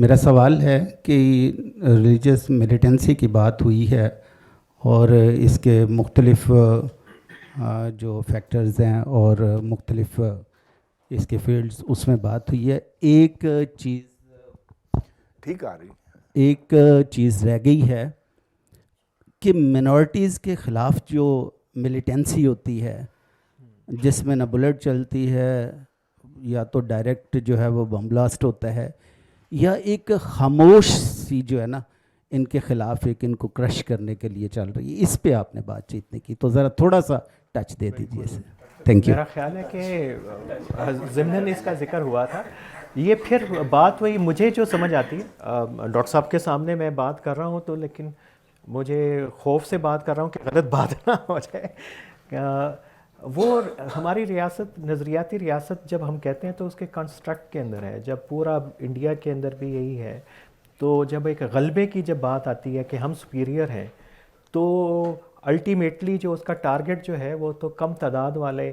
S6: میرا سوال ہے کہ ریلیجس ملیٹنسی کی بات ہوئی ہے اور اس کے مختلف جو فیکٹرز ہیں اور مختلف اس کے فیلڈز اس میں بات ہوئی ہے. ایک چیز
S1: ٹھیک آ رہی
S6: ایک چیز رہ گئی ہے کہ منورٹیز کے خلاف جو ملیٹنسی ہوتی ہے جس میں نہ بلٹ چلتی ہے یا تو ڈائریکٹ جو ہے وہ بم بلاسٹ ہوتا ہے یا ایک خاموش سی جو ہے نا ان کے خلاف ایک ان کو کرش کرنے کے لیے چل رہی ہے, اس پہ آپ نے بات چیت نہیں کی تو ذرا تھوڑا سا ٹچ دے دیجیے اسے. Thank you.
S2: میرا خیال ہے کہ ضمن اس کا ذکر ہوا تھا. یہ پھر بات وہی مجھے جو سمجھ آتی ہے, ڈاکٹر صاحب کے سامنے میں بات کر رہا ہوں تو لیکن مجھے خوف سے بات کر رہا ہوں کہ غلط بات نہ ہو جائے. وہ ہماری ریاست نظریاتی ریاست جب ہم کہتے ہیں تو اس کے کنسٹرکٹ کے اندر ہے. جب پورا انڈیا کے اندر بھی یہی ہے تو جب ایک غلبے کی جب بات آتی ہے کہ ہم سپیریئر ہیں تو الٹیمیٹلی جو اس کا ٹارگٹ جو ہے وہ تو کم تعداد والے,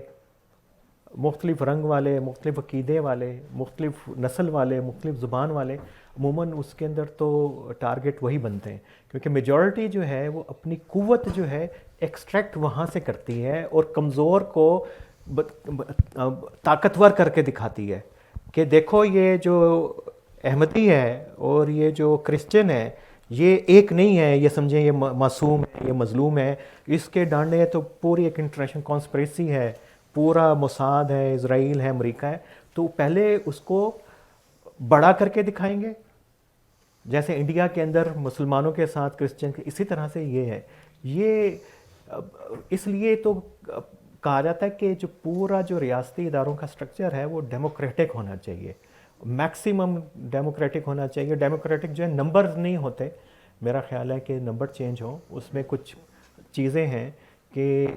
S2: مختلف رنگ والے, مختلف عقیدے والے, مختلف نسل والے, مختلف زبان والے, عموماً اس کے اندر تو ٹارگٹ وہی بنتے ہیں کیونکہ میجورٹی جو ہے وہ اپنی قوت جو ہے ایکسٹریکٹ وہاں سے کرتی ہے اور کمزور کو طاقتور کر کے دکھاتی ہے کہ دیکھو یہ جو احمدی ہے اور یہ جو کرسچن ہے یہ ایک نہیں ہے, یہ سمجھیں یہ معصوم ہے, یہ مظلوم ہے, اس کے ڈانڈے تو پوری ایک انٹرنیشنل کانسپریسی ہے, پورا موساد ہے, اسرائیل ہے, امریکہ ہے. تو پہلے اس کو بڑا کر کے دکھائیں گے جیسے انڈیا کے اندر مسلمانوں کے ساتھ کرسچن کے, اسی طرح سے یہ ہے. یہ اس لیے تو کہا جاتا ہے کہ جو پورا جو ریاستی اداروں کا سٹرکچر ہے وہ ڈیموکریٹک ہونا چاہیے, میکسیمم ڈیموکریٹک ہونا چاہیے. ڈیموکریٹک جو ہے نمبر نہیں ہوتے, میرا خیال ہے کہ نمبر چینج ہوں, اس میں کچھ چیزیں ہیں کہ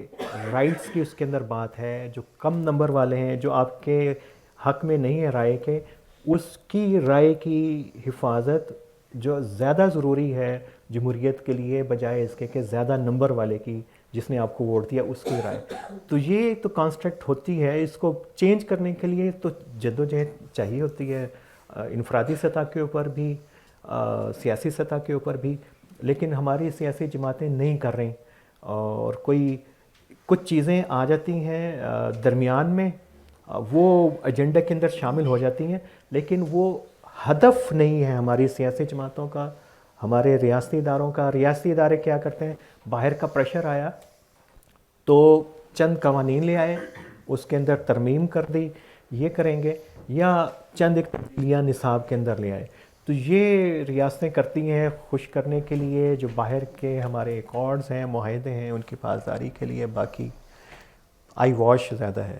S2: رائٹس کی اس کے اندر بات ہے, جو کم نمبر والے ہیں جو آپ کے حق میں نہیں ہے رائے کے, اس کی رائے کی حفاظت جو زیادہ ضروری ہے جمہوریت کے لیے بجائے اس کے کہ زیادہ نمبر والے کی جس نے آپ کو ووٹ دیا اس کی رائے. تو یہ تو کانسٹرکٹ ہوتی ہے, اس کو چینج کرنے کے لیے تو جدوجہد چاہیے ہوتی ہے, انفرادی سطح کے اوپر بھی, سیاسی سطح کے اوپر بھی. لیکن ہماری سیاسی جماعتیں نہیں کر رہی اور کچھ چیزیں آ جاتی ہیں درمیان میں, وہ ایجنڈے کے اندر شامل ہو جاتی ہیں لیکن وہ ہدف نہیں ہے ہماری سیاسی جماعتوں کا, ہمارے ریاستی اداروں کا. ریاستی ادارے کیا کرتے ہیں, باہر کا پریشر آیا تو چند قوانین لے آئے, اس کے اندر ترمیم کر دی, یہ کریں گے, یا چند ایک تبدیلیاں نصاب کے اندر لے آئے. تو یہ ریاستیں کرتی ہیں خوش کرنے کے لیے جو باہر کے ہمارے ایکارڈز ہیں, معاہدے ہیں, ان کی پاسداری کے لیے. باقی آئی واش زیادہ ہے.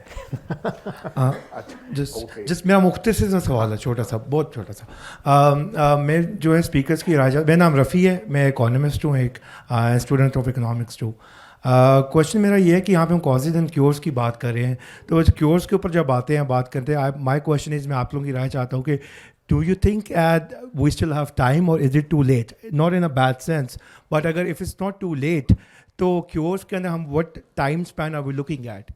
S9: جس میرا مختصر سا سوال ہے, چھوٹا سا, بہت چھوٹا سا. میں جو ہے اسپیکرز کی رائے, میرا نام رفیع ہے, میں اکانومسٹ ہوں, ایک اسٹوڈنٹ آف اکنامکس ہوں. کوشچن میرا یہ ہے کہ یہاں پہ ہم کازز اینڈ کیورس کی بات کر رہے ہیں, تو کیورس کے اوپر جب آتے ہیں بات کرتے ہیں, مائی کوشچن از, میں آپ لوگوں کی رائے چاہتا ہوں کہ do you think we still have time or is it too late? Not in a bad sense, but if it's not too late, تو cures کے اندر ہم what time span are we looking at?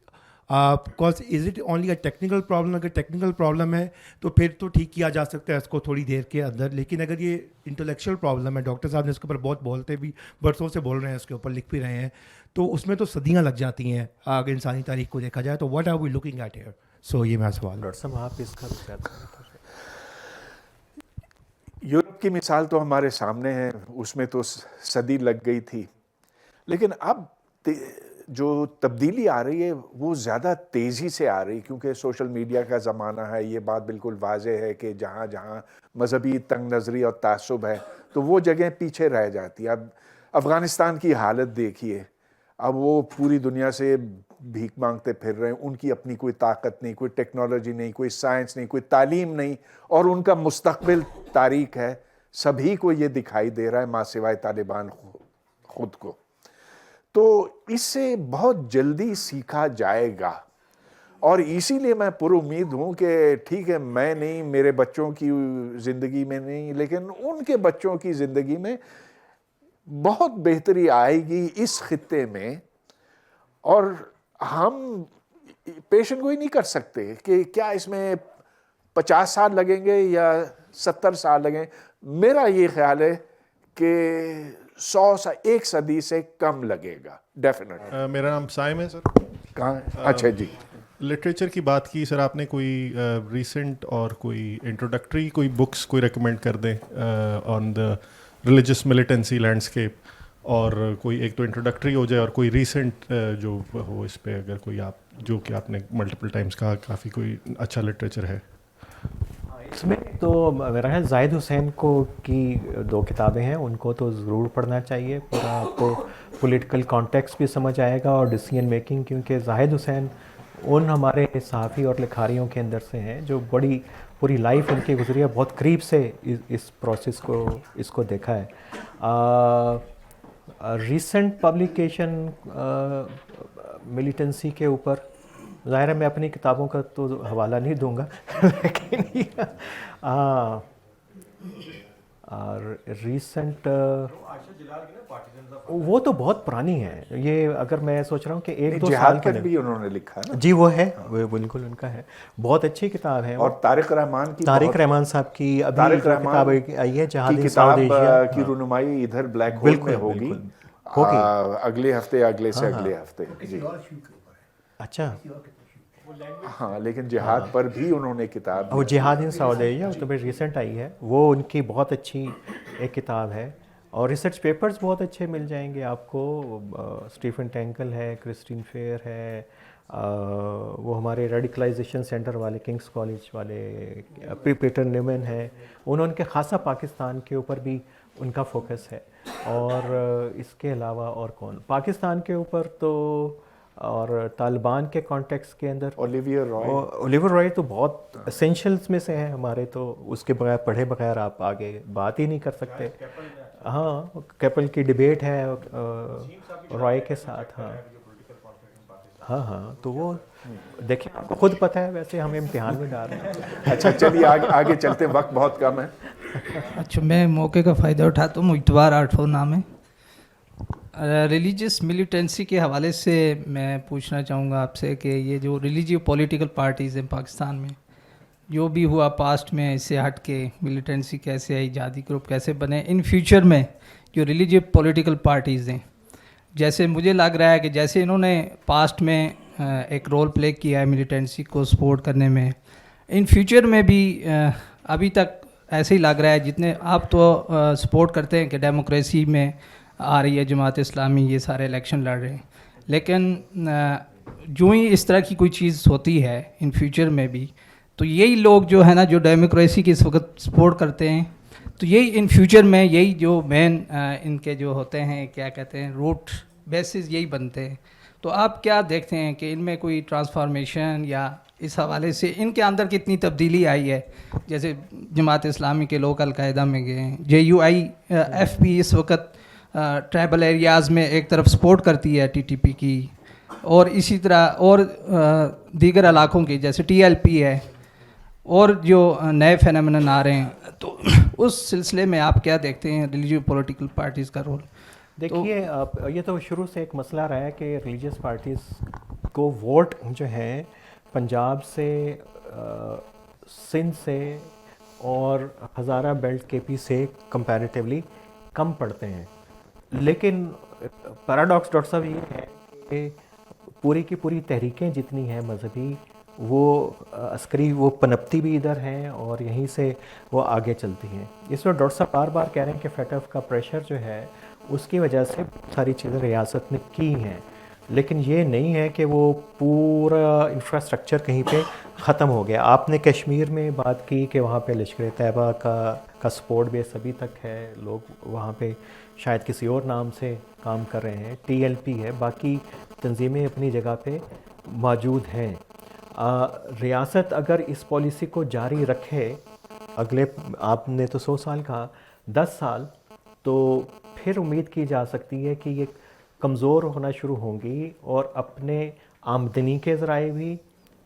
S9: Because is it only a technical problem? اگر technical problem ہے تو پھر تو ٹھیک کیا جا سکتا ہے اس کو تھوڑی دیر کے اندر, لیکن اگر یہ انٹلیکچوئل پرابلم ہے, ڈاکٹر صاحب نے اس کے اوپر بہت بولتے بھی, برسوں سے بول رہے ہیں, اس کے اوپر لکھ بھی رہے ہیں, تو اس میں تو صدیاں لگ جاتی ہیں اگر انسانی تاریخ کو دیکھا جائے تو. what are we looking at here? سو یہ میرا سوال.
S2: ڈاکٹر صاحب آپ اس کا
S1: یورپ کی مثال تو ہمارے سامنے ہے, اس میں تو صدی لگ گئی تھی, لیکن اب جو تبدیلی آ رہی ہے وہ زیادہ تیزی سے آ رہی کیونکہ سوشل میڈیا کا زمانہ ہے. یہ بات بالکل واضح ہے کہ جہاں جہاں مذہبی تنگ نظری اور تعصب ہے تو وہ جگہیں پیچھے رہ جاتی. اب افغانستان کی حالت دیکھیے, اب وہ پوری دنیا سے بھیک مانگتے پھر رہے ہیں, ان کی اپنی کوئی طاقت نہیں, کوئی ٹیکنالوجی نہیں, کوئی سائنس نہیں, کوئی تعلیم نہیں, اور ان کا مستقبل تاریک ہے. سبھی کو یہ دکھائی دے رہا ہے ماں سوائے طالبان خود کو. تو اس سے بہت جلدی سیکھا جائے گا, اور اسی لیے میں پر امید ہوں کہ ٹھیک ہے میں نہیں, میرے بچوں کی زندگی میں نہیں, لیکن ان کے بچوں کی زندگی میں بہت بہتری آئے گی اس خطے میں. اور ہم پیشن گوئی نہیں کر سکتے کہ کیا اس میں 50 سال لگیں گے یا 70 سال لگیں. میرا یہ خیال ہے کہ 100 ایک صدی سے کم لگے گا ڈیفینیٹ.
S12: میرا نام سائم ہے سر.
S1: کہاں؟ اچھا جی.
S12: لٹریچر کی بات کی سر آپ نے, کوئی ریسنٹ اور کوئی انٹروڈکٹری کوئی بکس کوئی ریکمینڈ کر دیں آن دا ریلیجس ملیٹنسی لینڈسکیپ, اور کوئی ایک تو انٹروڈکٹری ہو جائے اور کوئی ریسنٹ جو ہو اس پہ, اگر کوئی آپ جو کہ آپ نے ملٹیپل ٹائمس کہا کافی کوئی اچھا لٹریچر ہے.
S2: اس میں تو میرا خیال زاہد حسین کو کی 2 کتابیں ہیں, ان کو تو ضرور پڑھنا چاہیے. پورا آپ کو پولیٹیکل کانٹیکسٹ بھی سمجھ آئے گا اور ڈیسیژن میکنگ, کیونکہ زاہد حسین ان ہمارے صحافی اور لکھاریوں کے اندر سے ہیں جو بڑی پوری لائف ان کی گزری ہے, بہت قریب سے اس پروسیس کو اس کو دیکھا ہے. ریسنٹ پبلیکیشن ملیٹنسی کے اوپر ظاہر ہے میں اپنی کتابوں کا تو حوالہ نہیں دوں گا, لیکن ریسنٹ وہ تو بہت پرانی ہے. یہ اگر میں سوچ رہا ہوں کہ 1-2 سال
S1: کے بھی انہوں نے لکھا ہے.
S2: جی وہ ہے, وہ بالکل ان کا ہے, بہت اچھی کتاب ہے.
S1: اور طارق رحمان
S2: صاحب کی ابھی کتاب آئی ہے جہاد ساؤتھ ایشیا
S1: کی رونمائی ادھر بلیک ہول میں ہوگی اگلے ہفتے یا اگلے سے اگلے ہفتے. جی
S2: اچھا
S1: ہاں, لیکن جہاد پر بھی انہوں نے کتاب,
S2: وہ جہاد ان ساؤتھ ایشیا تو بڑی ریسنٹ آئی ہے, وہ ان کی بہت اچھی ایک کتاب ہے. اور ریسرچ پیپرز بہت اچھے مل جائیں گے آپ کو. اسٹیفن ٹینکل ہے, کرسٹین فیئر ہے, وہ ہمارے ریڈیکلائزیشن سینٹر والے کنگس کالج والے پیٹر نیمن ہے, انہوں کے خاصا پاکستان کے اوپر بھی ان کا فوکس ہے. اور اس کے علاوہ اور کون پاکستان کے اوپر تو, اور طالبان کے کانٹیکس کے اندر اولیور رائے تو بہت اسینشلس میں سے ہیں ہمارے, تو اس کے بغیر پڑھے بغیر آپ آگے بات ہی نہیں کر سکتے. ہاں کیپل کی ڈیبیٹ ہے رائے کے ساتھ. ہاں تو وہ دیکھیں آپ کو خود پتہ ہے, ویسے ہم امتحان میں ڈال رہے ہیں.
S1: اچھا چلیے آگے چلتے ہیں, وقت بہت کم ہے.
S13: اچھا میں موقع کا فائدہ اٹھاتا ہوں. اعتبار آٹھو نام ہے. ریلیجیس ملیٹنسی کے حوالے سے میں پوچھنا چاہوں گا آپ سے کہ یہ جو ریلیجیو پولیٹیکل پارٹیز ہیں پاکستان میں, جو بھی ہوا پاسٹ میں اس سے ہٹ کے ملیٹنسی کیسے آئی, جہادی گروپ کیسے بنے, ان فیوچر میں جو ریلیجیو پولیٹیکل پارٹیز ہیں, جیسے مجھے لگ رہا ہے کہ جیسے انہوں نے پاسٹ میں ایک رول پلے کیا ہے ملیٹنسی کو سپورٹ کرنے میں, ان فیوچر میں بھی ابھی تک ایسے ہی لگ رہا ہے. جتنے آپ تو سپورٹ کرتے ہیں کہ ڈیموکریسی میں آ رہی ہے جماعت اسلامی, یہ سارے الیکشن لڑ رہے ہیں, لیکن جو ہی اس طرح کی کوئی چیز ہوتی ہے ان فیوچر میں بھی, تو یہی لوگ جو ہے نا جو ڈیموکریسی کی اس وقت سپورٹ کرتے ہیں, تو یہی ان فیوچر میں یہی جو مین ان کے جو ہوتے ہیں کیا کہتے ہیں روٹ بیسز یہی بنتے ہیں. تو آپ کیا دیکھتے ہیں کہ ان میں کوئی ٹرانسفارمیشن یا اس حوالے سے ان کے اندر کتنی تبدیلی آئی ہے؟ جیسے جماعت اسلامی کے لوگ القاعدہ میں گئے ہیں, JUIF بھی اس وقت ٹرائبل ایریاز میں ایک طرف سپورٹ کرتی ہے TTP کی, اور اسی طرح اور دیگر علاقوں کی جیسے TLP ہے, اور جو نئے فینامنن آ رہے ہیں. تو اس سلسلے میں آپ کیا دیکھتے ہیں ریلیجیو پولیٹیکل پارٹیز کا رول؟
S2: دیکھیے یہ تو شروع سے ایک مسئلہ رہا ہے کہ ریلیجیس پارٹیز کو ووٹ جو ہیں پنجاب سے, سندھ سے اور ہزارہ بیلٹ KP سے کمپیریٹیولی کم پڑتے ہیں. لیکن پیراڈاکس ڈاکٹر صاحب یہ ہے کہ پوری کی پوری تحریکیں جتنی ہیں مذہبی, وہ عسکری وہ پنپتی بھی ادھر ہیں اور یہیں سے وہ آگے چلتی ہیں. اس میں ڈاکٹر صاحب بار بار کہہ رہے ہیں کہ FATF کا پریشر جو ہے اس کی وجہ سے ساری چیزیں ریاست نے کی ہیں, لیکن یہ نہیں ہے کہ وہ پورا انفراسٹرکچر کہیں پہ ختم ہو گیا. آپ نے کشمیر میں بات کی کہ وہاں پہ لشکر طیبہ کا سپورٹ بیس ابھی تک ہے, لوگ وہاں پہ شاید کسی اور نام سے کام کر رہے ہیں, TLP ہے, باقی تنظیمیں اپنی جگہ پہ موجود ہیں. ریاست اگر اس پالیسی کو جاری رکھے اگلے, آپ نے تو 100 سال کہا, 10 سال, تو پھر امید کی جا سکتی ہے کہ یہ کمزور ہونا شروع ہوں گی اور اپنے آمدنی کے ذرائع بھی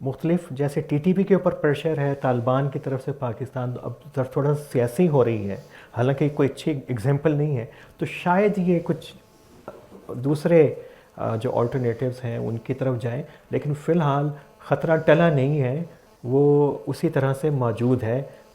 S2: مختلف, جیسے TTP کے اوپر پریشر ہے طالبان کی طرف سے, پاکستان اب تھوڑا سیاسی ہو رہی ہے, حالانکہ کوئی اچھی اگزامپل نہیں ہے, تو شاید یہ کچھ دوسرے جو آلٹرنیٹیوز ہیں ان کی طرف جائیں, لیکن فی الحال خطرہ ٹلا نہیں ہے, وہ اسی طرح سے موجود ہے